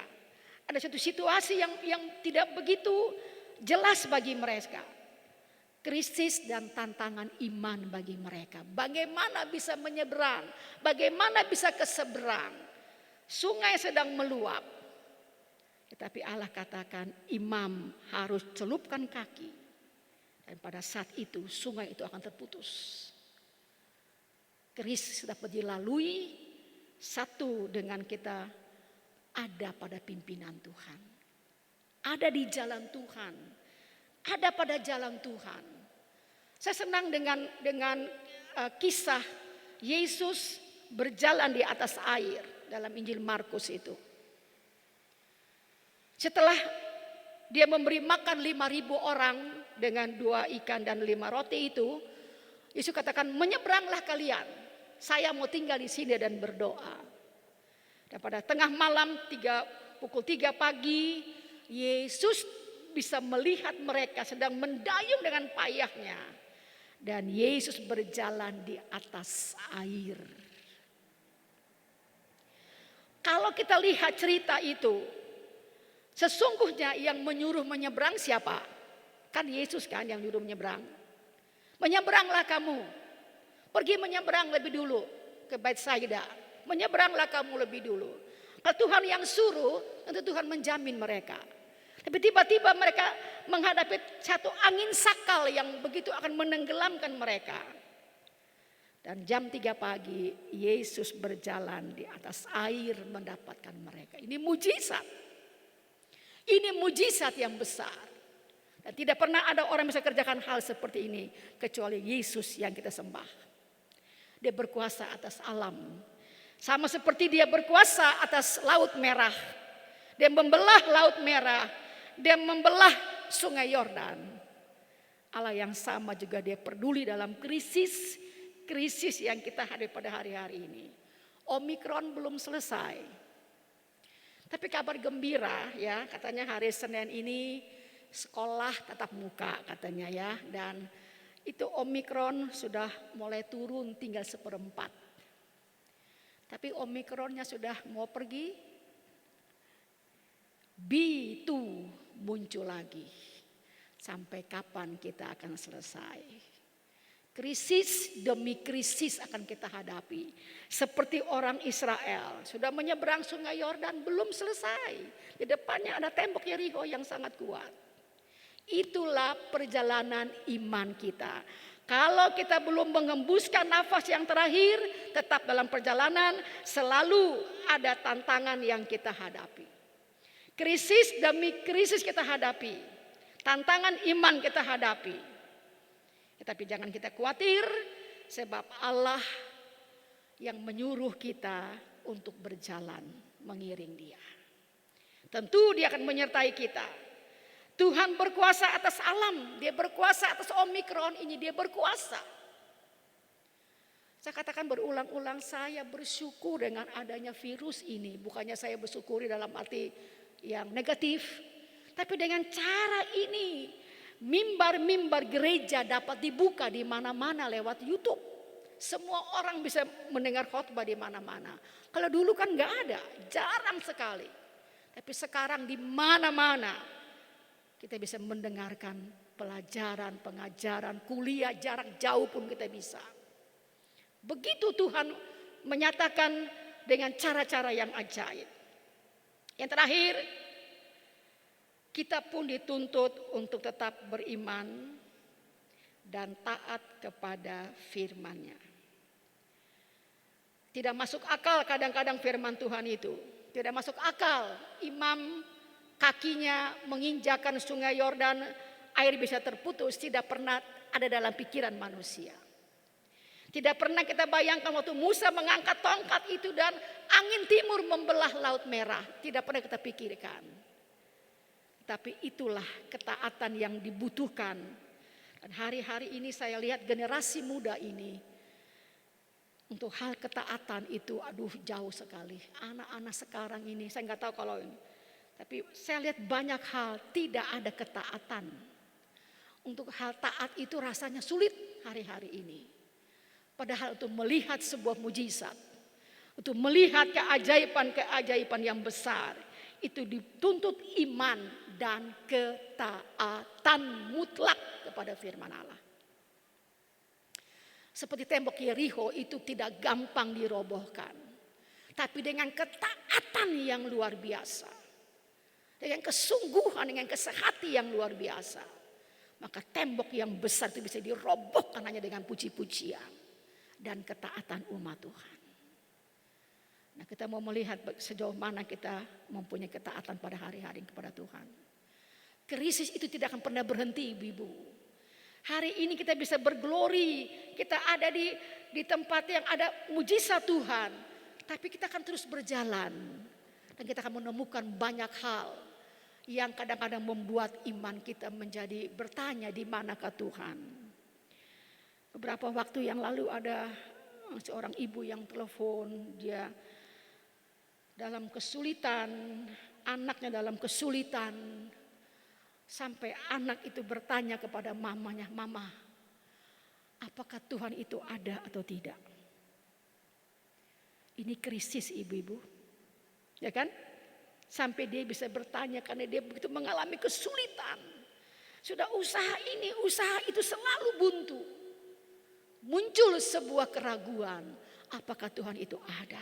Ada satu situasi yang tidak begitu jelas bagi mereka. Krisis dan tantangan iman bagi mereka. Bagaimana bisa menyeberang? Bagaimana bisa ke seberang? Sungai sedang meluap. Tetapi Allah katakan imam harus celupkan kaki. Dan pada saat itu sungai itu akan terputus. Krisis dapat dilalui satu dengan kita ada pada pimpinan Tuhan. Ada di jalan Tuhan. Ada pada jalan Tuhan. Saya senang dengan kisah Yesus berjalan di atas air dalam Injil Markus itu. Setelah dia memberi makan 5.000 orang dengan 2 ikan dan 5 roti itu, Yesus katakan menyeberanglah kalian. Saya mau tinggal di sini dan berdoa. Dan pada tengah malam pukul 3 pagi, Yesus bisa melihat mereka sedang mendayung dengan payahnya. Dan Yesus berjalan di atas air. Kalau kita lihat cerita itu, Sesungguhnya yang menyuruh menyeberang siapa? Kan Yesus kan yang nyuruh menyeberang. Menyeberanglah kamu. Pergi menyeberang lebih dulu ke Betsaida. Menyeberanglah kamu lebih dulu. Kalau Tuhan yang suruh, tentu Tuhan menjamin mereka. Tapi tiba-tiba mereka menghadapi satu angin sakal yang begitu akan menenggelamkan mereka. Dan jam 3 pagi Yesus berjalan di atas air mendapatkan mereka. Ini mujizat. Ini mujizat yang besar. Dan tidak pernah ada orang yang bisa kerjakan hal seperti ini kecuali Yesus yang kita sembah. Dia berkuasa atas alam. Sama seperti dia berkuasa atas Laut Merah. Dia membelah Laut Merah. Dia membelah Sungai Yordan. Allah yang sama juga dia peduli dalam krisis yang kita hadapi pada hari-hari ini. Omikron belum selesai. Tapi kabar gembira ya, katanya hari Senin ini sekolah tatap muka katanya ya. Dan itu Omikron sudah mulai turun tinggal 1/4. Tapi Omikronnya sudah mau pergi. B2 muncul lagi. Sampai kapan kita akan selesai? Krisis demi krisis akan kita hadapi. Seperti orang Israel. Sudah menyeberang Sungai Yordan belum selesai. Di depannya ada tembok Yerikho yang sangat kuat. Itulah perjalanan iman kita. Kalau kita belum mengembuskan nafas yang terakhir, tetap dalam perjalanan selalu ada tantangan yang kita hadapi. Krisis demi krisis kita hadapi. Tantangan iman kita hadapi. Tapi jangan kita khawatir sebab Allah yang menyuruh kita untuk berjalan mengiring Dia. Tentu Dia akan menyertai kita. Tuhan berkuasa atas alam, Dia berkuasa atas Omikron ini, Dia berkuasa. Saya katakan berulang-ulang, saya bersyukur dengan adanya virus ini. Bukannya saya bersyukuri dalam arti yang negatif, tapi dengan cara ini mimbar-mimbar gereja dapat dibuka di mana-mana lewat YouTube. Semua orang bisa mendengar khotbah di mana-mana. Kalau dulu kan nggak ada, jarang sekali. Tapi sekarang di mana-mana kita bisa mendengarkan pelajaran, pengajaran, kuliah jarak jauh pun kita bisa. Begitu Tuhan menyatakan dengan cara-cara yang ajaib. Yang terakhir, kita pun dituntut untuk tetap beriman dan taat kepada firman-Nya. Tidak masuk akal kadang-kadang firman Tuhan itu. Tidak masuk akal imam kakinya menginjakan Sungai Yordan, air bisa terputus. Tidak pernah ada dalam pikiran manusia. Tidak pernah kita bayangkan waktu Musa mengangkat tongkat itu dan angin timur membelah Laut Merah. Tidak pernah kita pikirkan. Tapi itulah ketaatan yang dibutuhkan. Dan hari-hari ini saya lihat generasi muda ini. Untuk hal ketaatan itu jauh sekali. Anak-anak sekarang ini saya nggak tahu kalau ini. Tapi saya lihat banyak hal tidak ada ketaatan. Untuk hal taat itu rasanya sulit hari-hari ini. Padahal untuk melihat sebuah mujizat, untuk melihat keajaiban-keajaiban yang besar, itu dituntut iman dan ketaatan mutlak kepada firman Allah. Seperti tembok Yerikho itu tidak gampang dirobohkan. Tapi dengan ketaatan yang luar biasa. Dengan kesungguhan, dengan kesehati yang luar biasa. Maka tembok yang besar itu bisa dirobohkan hanya dengan puji-pujian. Dan ketaatan umat Tuhan. Nah, kita mau melihat sejauh mana kita mempunyai ketaatan pada hari-hari kepada Tuhan. Krisis itu tidak akan pernah berhenti, Ibu. Hari ini kita bisa berglori, kita ada di tempat yang ada mujizat Tuhan. Tapi kita akan terus berjalan. Dan kita akan menemukan banyak hal yang kadang-kadang membuat iman kita menjadi bertanya di manakah Tuhan. Beberapa waktu yang lalu ada seorang ibu yang telepon, dia dalam kesulitan, anaknya dalam kesulitan. Sampai anak itu bertanya kepada mamanya, "Mama, apakah Tuhan itu ada atau tidak?" Ini krisis ibu-ibu. Ya kan? Sampai dia bisa bertanya karena dia begitu mengalami kesulitan. Sudah usaha ini, usaha itu selalu buntu. Muncul sebuah keraguan, apakah Tuhan itu ada?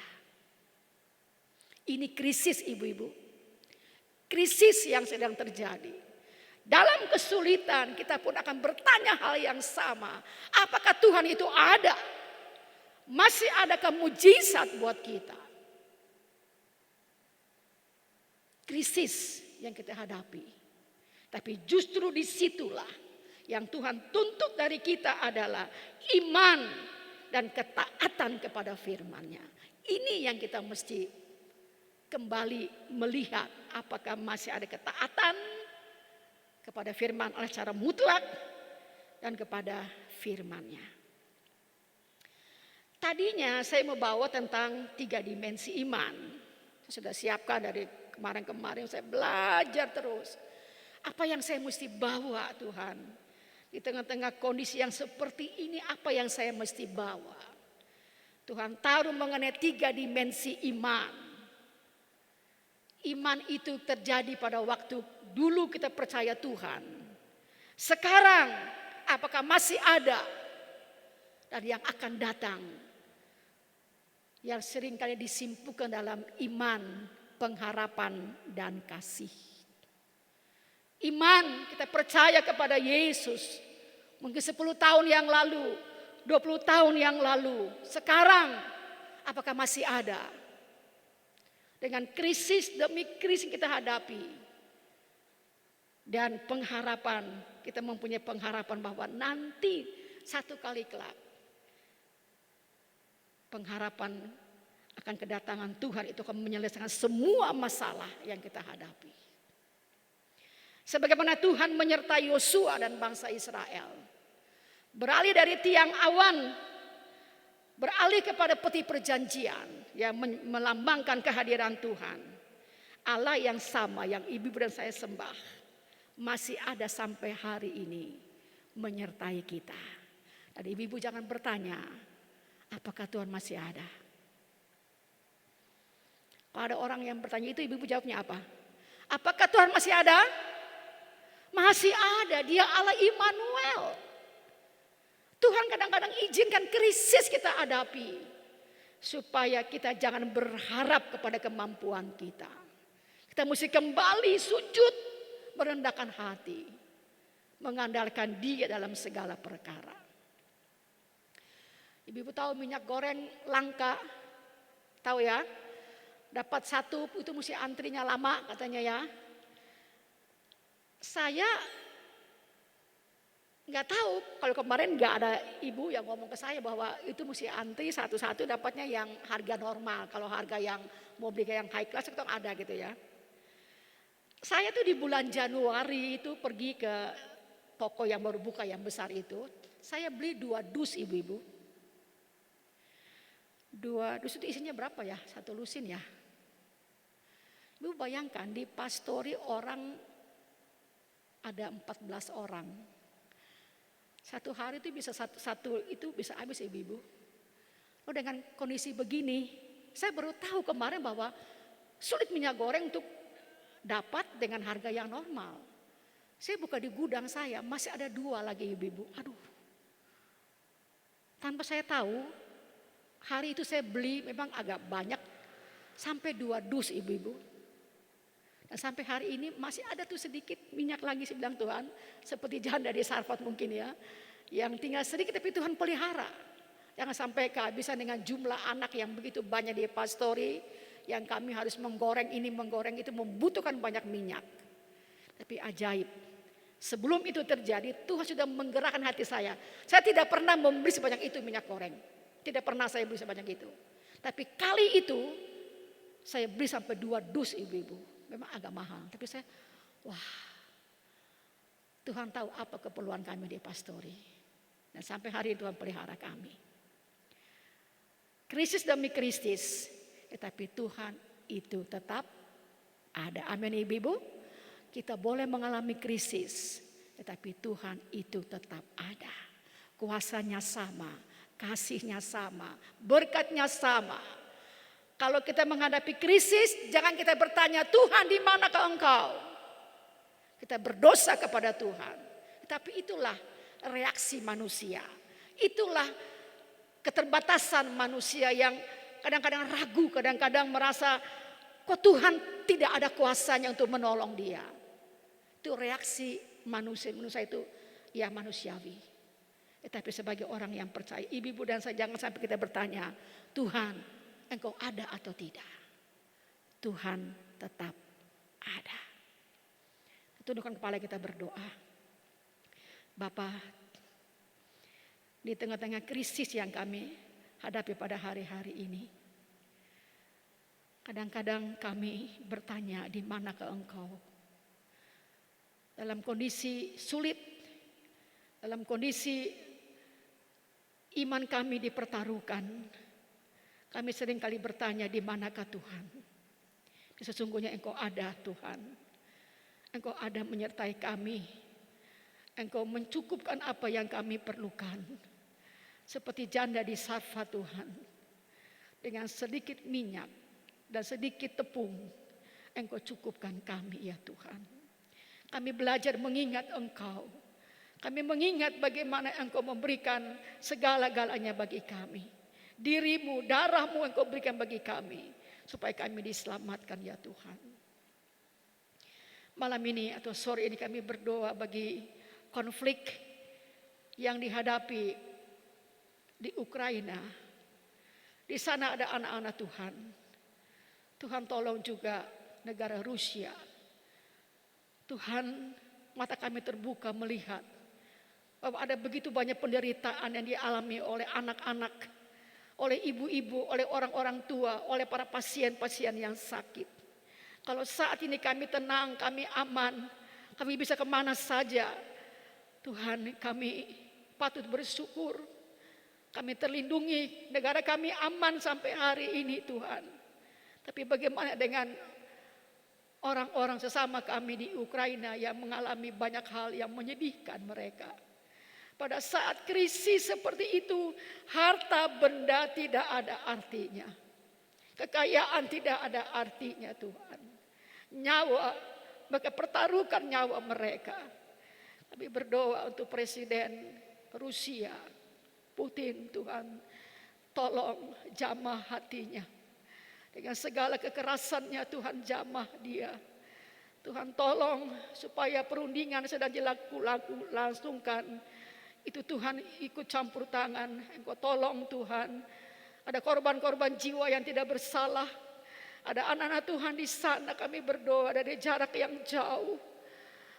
Ini krisis ibu-ibu. Krisis yang sedang terjadi. Dalam kesulitan kita pun akan bertanya hal yang sama. Apakah Tuhan itu ada? Masih adakah mujizat buat kita? Krisis yang kita hadapi. Tapi justru disitulah yang Tuhan tuntut dari kita adalah iman dan ketaatan kepada firman-Nya. Ini yang kita mesti kembali melihat apakah masih ada ketaatan kepada firman Allah secara mutlak dan kepada firman-Nya. Tadinya saya mau bawa tentang 3 dimensi iman. Saya sudah siapkan dari kemarin-kemarin, saya belajar terus. Apa yang saya mesti bawa Tuhan? Di tengah-tengah kondisi yang seperti ini, apa yang saya mesti bawa? Tuhan taruh mengenai 3 dimensi iman. Iman itu terjadi pada waktu dulu kita percaya Tuhan. Sekarang apakah masih ada? Dan yang akan datang. Yang seringkali disimpulkan dalam iman, pengharapan, dan kasih. Iman, kita percaya kepada Yesus. Mungkin 10 tahun yang lalu, 20 tahun yang lalu. Sekarang, apakah masih ada? Dengan krisis demi krisis kita hadapi. Dan pengharapan, kita mempunyai pengharapan bahwa nanti satu kali kelak. Pengharapan akan kedatangan Tuhan itu akan menyelesaikan semua masalah yang kita hadapi. Sebagaimana Tuhan menyertai Yosua dan bangsa Israel. Beralih dari tiang awan, beralih kepada peti perjanjian yang melambangkan kehadiran Tuhan. Allah yang sama yang ibu dan saya sembah masih ada sampai hari ini menyertai kita. Dan ibu jangan bertanya, apakah Tuhan masih ada? Kalau ada orang yang bertanya itu, ibu jawabnya apa? Apakah Tuhan masih ada? Masih ada, Dia Allah Immanuel. Tuhan kadang-kadang izinkan krisis kita hadapi. Supaya kita jangan berharap kepada kemampuan kita. Kita mesti kembali sujud, merendahkan hati. Mengandalkan Dia dalam segala perkara. Ibu tahu minyak goreng langka? Tahu ya? Dapat 1 itu mesti antrinya lama katanya ya. Saya nggak tahu, kalau kemarin nggak ada ibu yang ngomong ke saya bahwa itu mesti antri satu-satu dapatnya yang harga normal. Kalau harga yang mau beli yang high class itu ada gitu ya. Saya tuh di bulan Januari itu pergi ke toko yang baru buka yang besar itu. Saya beli 2 dus ibu-ibu. 2 dus itu isinya berapa ya? 1 lusin ya. Ibu bayangkan di pastori orang ada 14 orang. Satu hari itu bisa satu itu bisa habis ibu-ibu. Oh, dengan kondisi begini, saya baru tahu kemarin bahwa sulit minyak goreng untuk dapat dengan harga yang normal. Saya buka di gudang saya, masih ada 2 lagi ibu-ibu. Aduh. Tanpa saya tahu, hari itu saya beli memang agak banyak, sampai 2 dus ibu-ibu. Dan sampai hari ini masih ada tuh sedikit minyak lagi, saya bilang Tuhan. Seperti janda di Sarfat mungkin ya. Yang tinggal sedikit tapi Tuhan pelihara. Jangan sampai kehabisan dengan jumlah anak yang begitu banyak di pastori. Yang kami harus menggoreng ini, menggoreng itu, membutuhkan banyak minyak. Tapi ajaib. Sebelum itu terjadi, Tuhan sudah menggerakkan hati saya. Saya tidak pernah membeli sebanyak itu minyak goreng. Tidak pernah saya beli sebanyak itu. Tapi kali itu, saya beli sampai 2 dus ibu-ibu. Memang agak mahal, tapi saya, wah, Tuhan tahu apa keperluan kami di pastori. Dan sampai hari ini Tuhan pelihara kami. Krisis demi krisis, tetapi Tuhan itu tetap ada. Amin ibu-ibu. Kita boleh mengalami krisis, tetapi Tuhan itu tetap ada. Kuasanya sama, kasihnya sama, berkatnya sama. Kalau kita menghadapi krisis, jangan kita bertanya, Tuhan di manakah Engkau? Kita berdosa kepada Tuhan. Tapi itulah reaksi manusia. Itulah keterbatasan manusia yang kadang-kadang ragu, kadang-kadang merasa kok Tuhan tidak ada kuasanya untuk menolong dia. Itu reaksi manusia. Manusia itu ya manusiawi. Tapi sebagai orang yang percaya, ibu-ibu dan saya, jangan sampai kita bertanya, Tuhan Engkau ada atau tidak? Tuhan tetap ada. Tundukkan kepala kita berdoa. Bapa, di tengah-tengah krisis yang kami hadapi pada hari-hari ini, kadang-kadang kami bertanya, di manakah Engkau? Dalam kondisi sulit, dalam kondisi iman kami dipertaruhkan, kami seringkali bertanya, di manakah Tuhan? Sesungguhnya Engkau ada Tuhan. Engkau ada menyertai kami. Engkau mencukupkan apa yang kami perlukan. Seperti janda di Sarfat Tuhan. Dengan sedikit minyak dan sedikit tepung, Engkau cukupkan kami ya Tuhan. Kami belajar mengingat Engkau. Kami mengingat bagaimana Engkau memberikan segala-galanya bagi kami. Dirimu, darahmu Engkau berikan bagi kami. Supaya kami diselamatkan ya Tuhan. Malam ini atau sore ini kami berdoa bagi konflik yang dihadapi di Ukraina. Di sana ada anak-anak Tuhan. Tuhan tolong juga negara Rusia. Tuhan, mata kami terbuka melihat bahwa ada begitu banyak penderitaan yang dialami oleh anak-anak, oleh ibu-ibu, oleh orang-orang tua, oleh para pasien-pasien yang sakit. Kalau saat ini kami tenang, kami aman, kami bisa kemana saja. Tuhan, kami patut bersyukur. Kami terlindungi, negara kami aman sampai hari ini Tuhan. Tapi bagaimana dengan orang-orang sesama kami di Ukraina yang mengalami banyak hal yang menyedihkan mereka. Pada saat krisis seperti itu, harta benda tidak ada artinya. Kekayaan tidak ada artinya Tuhan. Nyawa, maka pertaruhkan nyawa mereka. Kami berdoa untuk Presiden Rusia, Putin Tuhan. Tolong jamah hatinya. Dengan segala kekerasannya Tuhan jamah dia. Tuhan tolong supaya perundingan sedang dilangsungkan. Itu Tuhan ikut campur tangan. Engkau tolong Tuhan. Ada korban-korban jiwa yang tidak bersalah. Ada anak-anak Tuhan di sana, kami berdoa dari jarak yang jauh.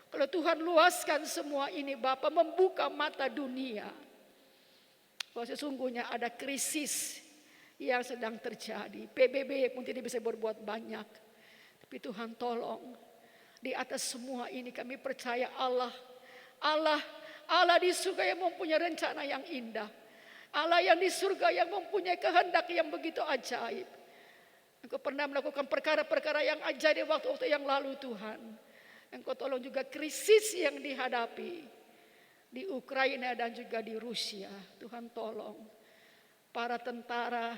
Kalau Tuhan luaskan semua ini Bapa, membuka mata dunia. Bahwa sesungguhnya ada krisis yang sedang terjadi. PBB pun tidak bisa berbuat banyak. Tapi Tuhan tolong. Di atas semua ini kami percaya Allah di surga yang mempunyai rencana yang indah. Allah yang di surga yang mempunyai kehendak yang begitu ajaib. Engkau pernah melakukan perkara-perkara yang ajaib di waktu-waktu yang lalu Tuhan. Engkau tolong juga krisis yang dihadapi di Ukraina dan juga di Rusia. Tuhan tolong para tentara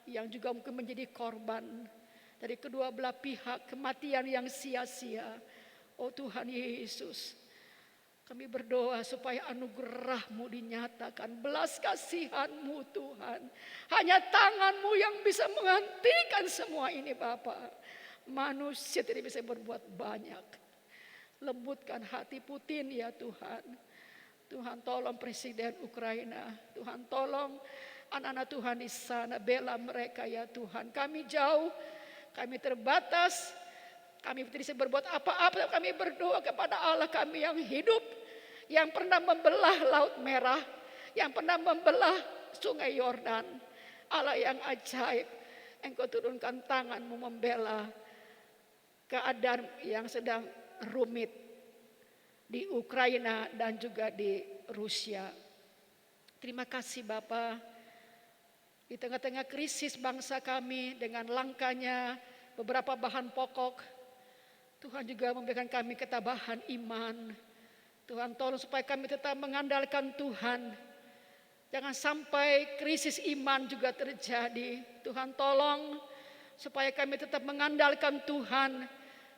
yang juga mungkin menjadi korban dari kedua belah pihak, kematian yang sia-sia. Oh Tuhan Yesus, kami berdoa supaya anugerah-Mu dinyatakan. Belas kasihan-Mu Tuhan. Hanya tangan-Mu yang bisa menghentikan semua ini Bapa. Manusia tidak bisa berbuat banyak. Lembutkan hati Putin ya Tuhan. Tuhan tolong Presiden Ukraina. Tuhan tolong anak-anak Tuhan di sana. Bela mereka ya Tuhan. Kami jauh, kami terbatas. Kami tidak bisa berbuat apa-apa. Kami berdoa kepada Allah kami yang hidup, yang pernah membelah Laut Merah, yang pernah membelah Sungai Yordan. Allah yang ajaib, Engkau turunkan tangan-Mu membela keadaan yang sedang rumit di Ukraina dan juga di Rusia. Terima kasih Bapa. Di tengah-tengah krisis bangsa kami dengan langkanya beberapa bahan pokok, Tuhan juga memberikan kami ketabahan iman. Tuhan tolong supaya kami tetap mengandalkan Tuhan. Jangan sampai krisis iman juga terjadi. Tuhan tolong supaya kami tetap mengandalkan Tuhan,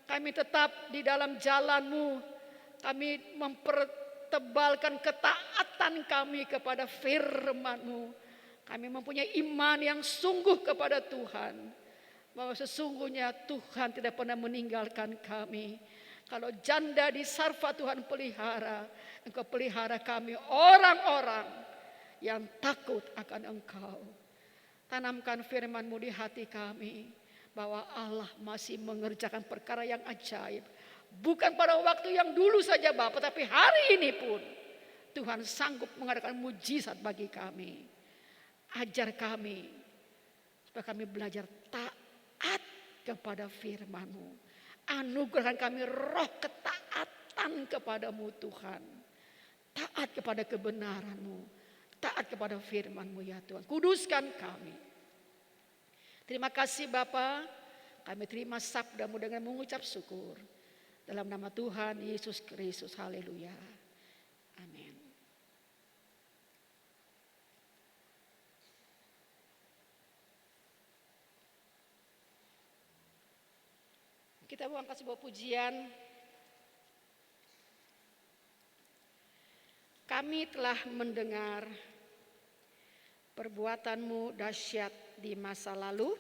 kami tetap di dalam jalan-Mu, kami mempertebalkan ketaatan kami kepada firman-Mu. Kami mempunyai iman yang sungguh kepada Tuhan, bahwa sesungguhnya Tuhan tidak pernah meninggalkan kami. Kalau janda di Sarfa Tuhan pelihara, Engkau pelihara kami orang-orang yang takut akan Engkau. Tanamkan firman-Mu di hati kami, bahwa Allah masih mengerjakan perkara yang ajaib. Bukan pada waktu yang dulu saja Bapa, tapi hari ini pun Tuhan sanggup mengadakan mujizat bagi kami. Ajar kami, supaya kami belajar taat kepada firman-Mu. Anugerahkan kami roh ketaatan kepada-Mu Tuhan. Taat kepada kebenaran-Mu. Taat kepada firman-Mu ya Tuhan. Kuduskan kami. Terima kasih Bapa. Kami terima sabda-Mu dengan mengucap syukur. Dalam nama Tuhan Yesus Kristus. Haleluya. Amin. Kita mau angkat sebuah pujian. Kami telah mendengar perbuatan-Mu dahsyat di masa lalu.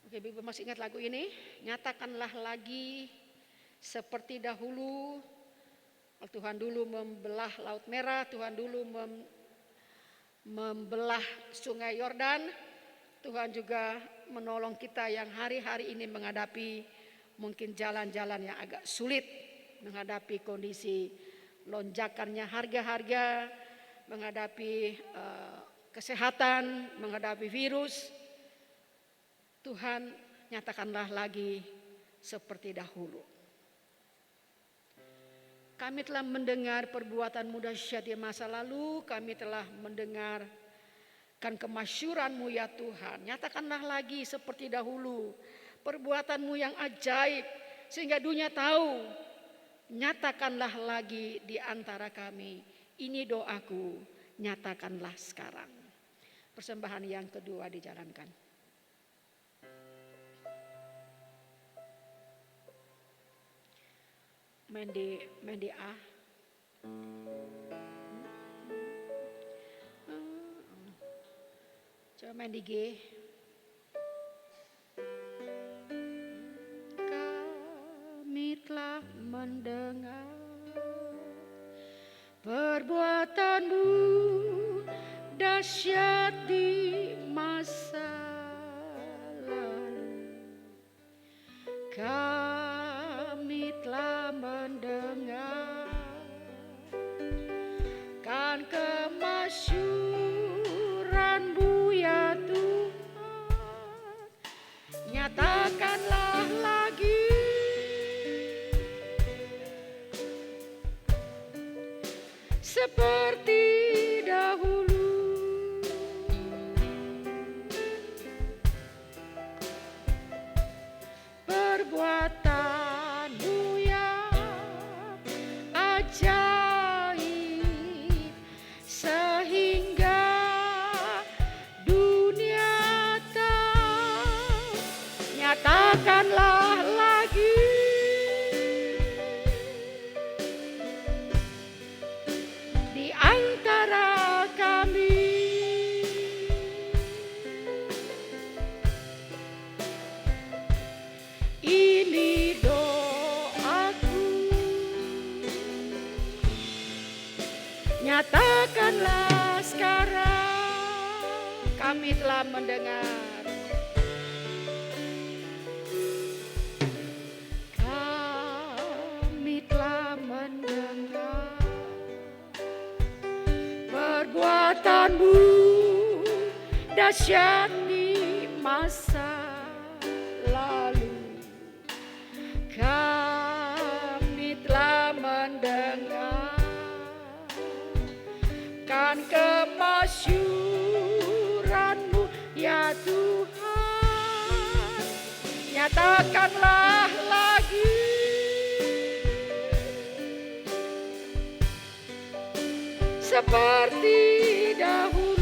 Oke, Ibu masih ingat lagu ini? Nyatakanlah lagi seperti dahulu. Tuhan dulu membelah Laut Merah, Tuhan dulu membelah Sungai Yordan. Tuhan juga menolong kita yang hari-hari ini menghadapi mungkin jalan-jalan yang agak sulit, menghadapi kondisi lonjakannya harga-harga, menghadapi kesehatan, menghadapi virus. Tuhan nyatakanlah lagi seperti dahulu. Kami telah mendengar perbuatan-Mu dahsyat di masa lalu, kami telah mendengarkan kemasyuran-Mu ya Tuhan. Nyatakanlah lagi seperti dahulu perbuatan-Mu yang ajaib sehingga dunia tahu. Nyatakanlah lagi di antara kami. Ini doaku, nyatakanlah sekarang. Persembahan yang kedua dijalankan. Mendi A. Coba main di G. Kami telah mendengar perbuatan-Mu dahsyat di masa lalu. Kami telah mendengar kan kemasyuran-Mu ya Tuhan. Nyatakanlah lagi seperti dahulu. Perbuatan-Mu yang ajaib sehingga dunia tahu. Nyatakanlah lagi di antara kami. Ini doaku, nyatakanlah sekarang. Kami telah mendengar, kami telah mendengar perbuatan-Mu dahsyat di masa lalu. Kami telah mendengar kan kemasyuran-Mu ya Tuhan. Nyatakanlah lagi seperti dahulu.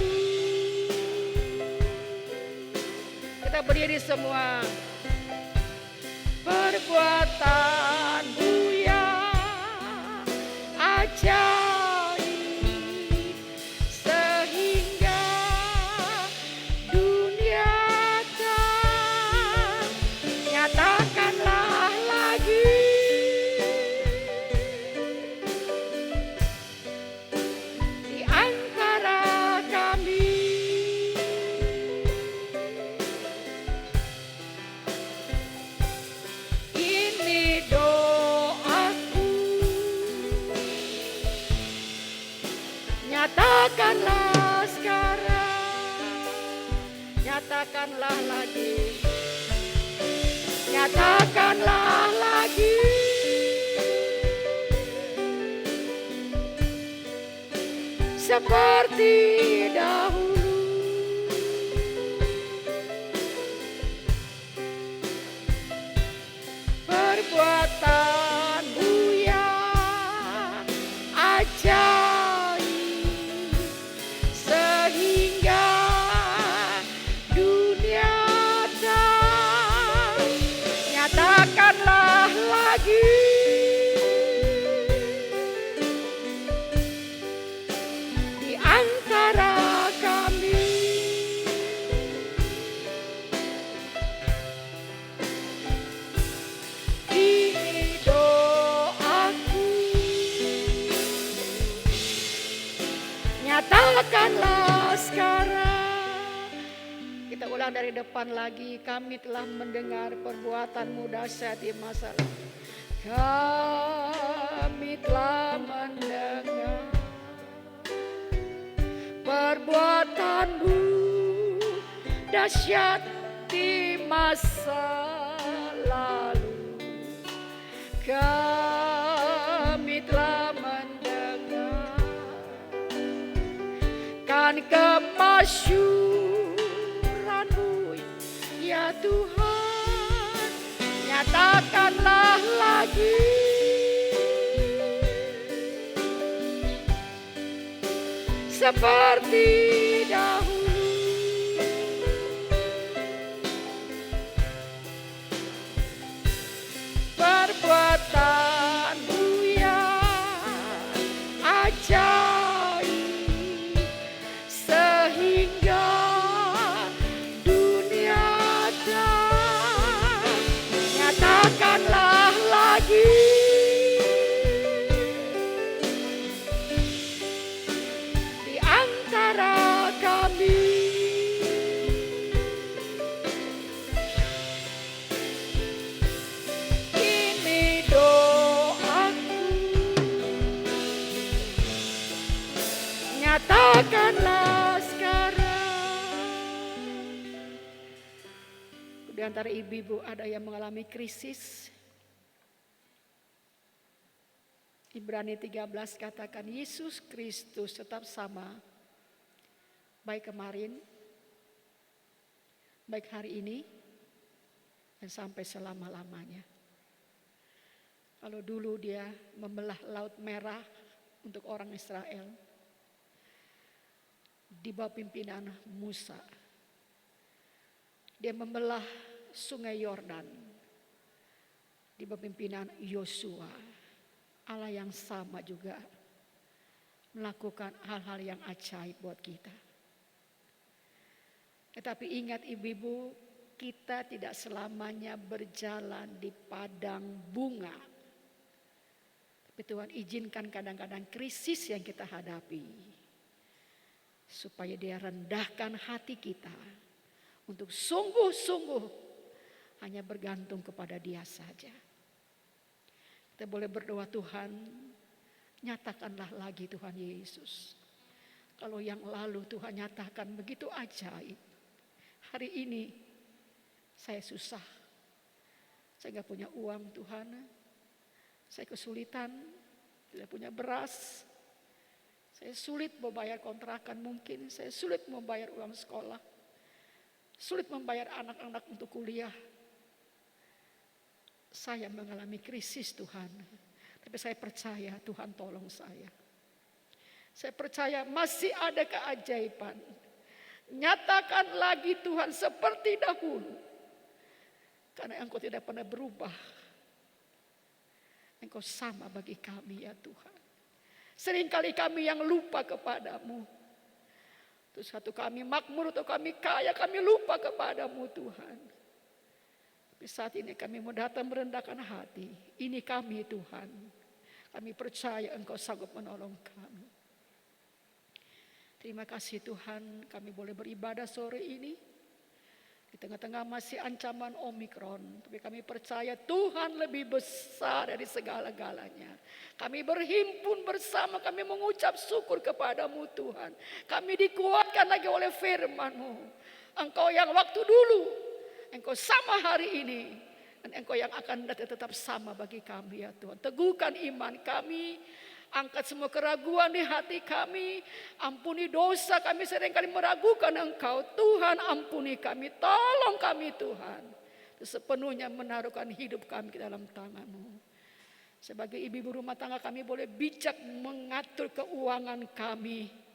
berdiri semua. Perbuatanmu yang ajaib sehingga dunia tak nyatakanlah lagi di antara kami. Ini doaku, nyatakanlah sekarang, nyatakanlah lagi, nyatakanlah lagi. Seperti dahulu. Perbuatanmu yang ajaib sehingga dunia tak nyatakanlah lagi di antara kami. Ini doaku, nyatakanlah sekarang. Kita ulang dari depan lagi. Kami telah mendengar perbuatanmu dahsyat di masa lalu. Kami telah mendengar perbuatanmu dahsyat di masa lalu. Kami telah mendengar kan kemasyuran-Mu ya Tuhan, nyatakanlah lagi seperti dahulu. Perbuatanmu yang ajaib sehingga dunia tak nyatakanlah lagi di antara kami. Nyatakanlah sekarang. Di antara ibu-ibu ada yang mengalami krisis. Ibrani 13 katakan Yesus Kristus tetap sama. Baik kemarin, baik hari ini, dan sampai selama-lamanya. Kalau dulu dia membelah Laut Merah untuk orang Israel, di bawah pimpinan Musa. Dia membelah Sungai Yordan di bawah pimpinan Yosua. Allah yang sama juga melakukan hal-hal yang ajaib buat kita. Tetapi ingat ibu-ibu, kita tidak selamanya berjalan di padang bunga. Tapi Tuhan izinkan kadang-kadang krisis yang kita hadapi, supaya dia rendahkan hati kita untuk sungguh-sungguh hanya bergantung kepada dia saja. Kita boleh berdoa, Tuhan nyatakanlah lagi Tuhan Yesus. Kalau yang lalu Tuhan nyatakan begitu ajaib, hari ini saya susah. Saya gak punya uang Tuhan, saya kesulitan, tidak punya beras. Saya sulit membayar kontrakan mungkin, saya sulit membayar uang sekolah, sulit membayar anak-anak untuk kuliah. Saya mengalami krisis Tuhan, tapi saya percaya Tuhan tolong saya. Saya percaya masih ada keajaiban Nyatakan lagi Tuhan seperti dahulu. Karena Engkau tidak pernah berubah. Engkau sama bagi kami ya Tuhan. Seringkali kami yang lupa kepadamu. Terus satu kami makmur atau kami kaya, kami lupa kepadamu Tuhan. Tapi saat ini kami mau datang merendahkan hati. Ini kami Tuhan. Kami percaya Engkau sanggup menolong kami. Terima kasih Tuhan, kami boleh beribadah sore ini. Di tengah-tengah masih ancaman Omikron, tapi kami percaya Tuhan lebih besar dari segala-galanya. Kami berhimpun bersama, kami mengucap syukur kepadamu Tuhan. Kami dikuatkan lagi oleh firman-Mu. Engkau yang waktu dulu, Engkau sama hari ini, dan Engkau yang akan datang tetap sama bagi kami ya Tuhan. Teguhkan iman kami. Angkat semua keraguan di hati kami. Ampuni dosa kami seringkali meragukan Engkau. Tuhan ampuni kami. Tolong kami Tuhan. Sepenuhnya menaruhkan hidup kami ke dalam tangan-Mu. Sebagai ibu rumah tangga kami boleh bijak mengatur keuangan kami.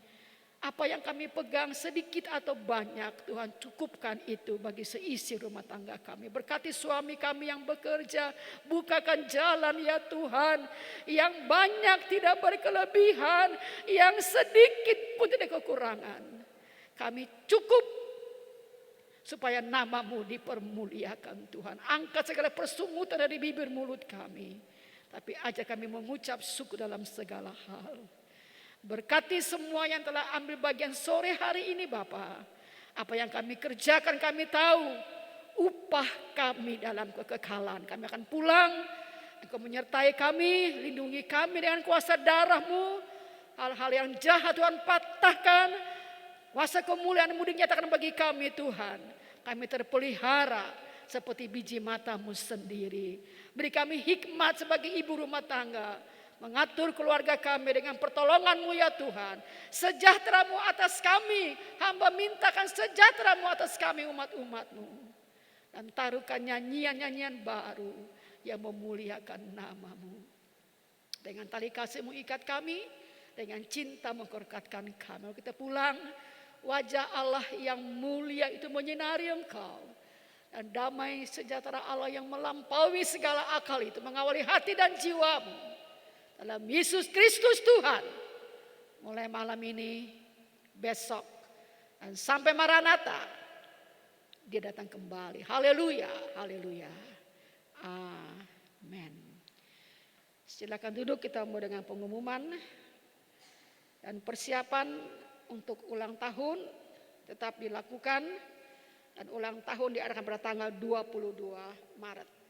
Apa yang kami pegang sedikit atau banyak, Tuhan cukupkan itu bagi seisi rumah tangga kami. Berkati suami kami yang bekerja, bukakan jalan ya Tuhan. Yang banyak tidak berkelebihan, yang sedikit pun tidak kekurangan. Kami cukup supaya nama-Mu dipermuliakan Tuhan. Angkat segala persungutan dari bibir mulut kami. Tapi ajak kami mengucap syukur dalam segala hal. Berkati semua yang telah ambil bagian sore hari ini Bapa. Apa yang kami kerjakan kami tahu. Upah kami dalam kekekalan. Kami akan pulang. Engkau menyertai kami. Lindungi kami dengan kuasa darah-Mu. Hal-hal yang jahat Tuhan patahkan. Kuasa kemuliaan-Mu dinyatakan bagi kami Tuhan. Kami terpelihara seperti biji mata-Mu sendiri. Beri kami hikmat sebagai ibu rumah tangga. Mengatur keluarga kami dengan pertolongan-Mu ya Tuhan. Sejahtera-Mu atas kami. Hamba mintakan sejahtera-Mu atas kami umat-umat-Mu. Dan taruhkan nyanyian-nyanyian baru yang memuliakan nama-Mu. Dengan tali kasih-Mu ikat kami. Dengan cinta mengkorkatkan kami. Kita pulang. Wajah Allah yang mulia itu menyinari Engkau. Dan damai sejahtera Allah yang melampaui segala akal itu mengawali hati dan jiwamu. Dalam Yesus Kristus Tuhan. Mulai malam ini, besok, dan sampai Maranatha. Dia datang kembali. Haleluya, haleluya. Amin. Silakan duduk, kita mau dengan pengumuman. Dan persiapan untuk ulang tahun tetap dilakukan. Dan ulang tahun diadakan pada tanggal 22 Maret.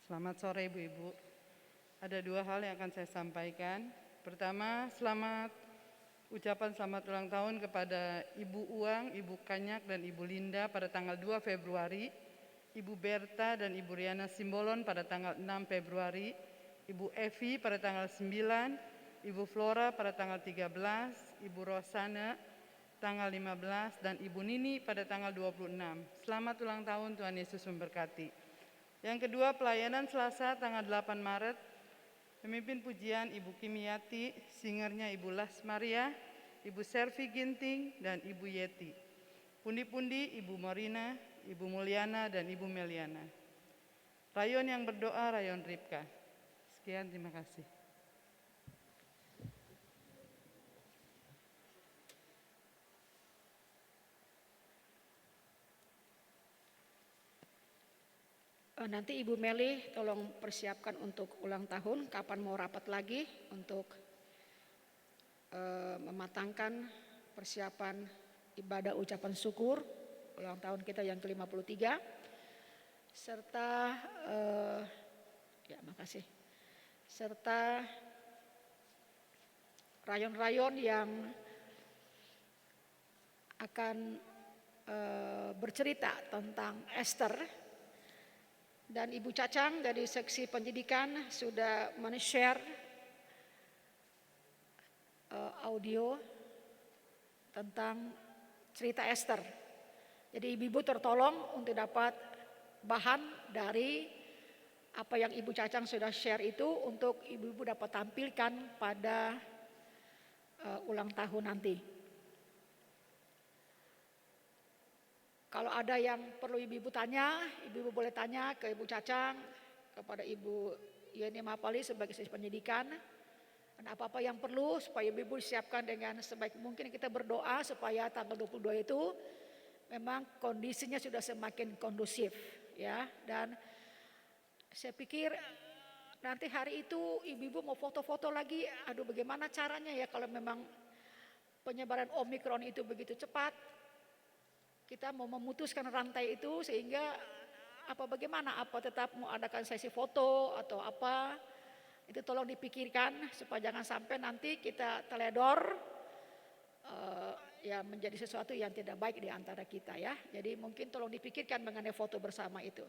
Selamat sore Ibu-Ibu. Ada dua hal yang akan saya sampaikan. Pertama, ucapan selamat ulang tahun kepada Ibu Uang, Ibu Kanyak, dan Ibu Linda pada tanggal 2 Februari. Ibu Berta dan Ibu Riana Simbolon pada tanggal 6 Februari. Ibu Evi pada tanggal 9. Ibu Flora pada tanggal 13. Ibu Rosana tanggal 15. Dan Ibu Nini pada tanggal 26. Selamat ulang tahun, Tuhan Yesus memberkati. Yang kedua, pelayanan Selasa tanggal 8 Maret, pemimpin pujian Ibu Kimiati, singernya Ibu Las Maria, Ibu Servi Ginting, dan Ibu Yeti. Pundi-pundi Ibu Morina, Ibu Mulyana, dan Ibu Meliana. Rayon yang berdoa, Rayon Ripka. Sekian, terima kasih. Nanti Ibu Meli tolong persiapkan untuk ulang tahun. Kapan mau rapat lagi untuk mematangkan persiapan ibadah ucapan syukur ulang tahun kita yang ke-53. Serta makasih. Serta rayon-rayon yang akan bercerita tentang Esther. Dan Ibu Cacang dari seksi pendidikan sudah men-share audio tentang cerita Esther. Jadi ibu-ibu tertolong untuk dapat bahan dari apa yang Ibu Cacang sudah share itu untuk ibu-ibu dapat tampilkan pada ulang tahun nanti. Kalau ada yang perlu ibu-ibu tanya, ibu-ibu boleh tanya ke Ibu Cacang, kepada Ibu Yeni Mapali sebagai sesi pendidikan. Dan apa-apa yang perlu supaya ibu-ibu disiapkan dengan sebaik mungkin. Kita berdoa supaya tanggal 22 itu memang kondisinya sudah semakin kondusif, ya. Dan saya pikir nanti hari itu ibu-ibu mau foto-foto lagi, aduh bagaimana caranya ya kalau memang penyebaran Omikron itu begitu cepat. Kita mau memutuskan rantai itu sehingga bagaimana, apa tetap mau adakan sesi foto atau apa, itu tolong dipikirkan supaya jangan sampai nanti kita teledor ya menjadi sesuatu yang tidak baik di antara kita ya. Jadi mungkin tolong dipikirkan mengenai foto bersama itu.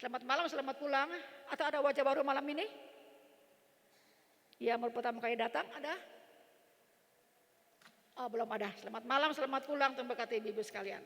Selamat malam, selamat pulang. Atau ada wajah baru malam ini? Yang baru pertama kali datang ada? Oh belum ada. Selamat malam, selamat pulang, terima kasih ibu-ibu sekalian.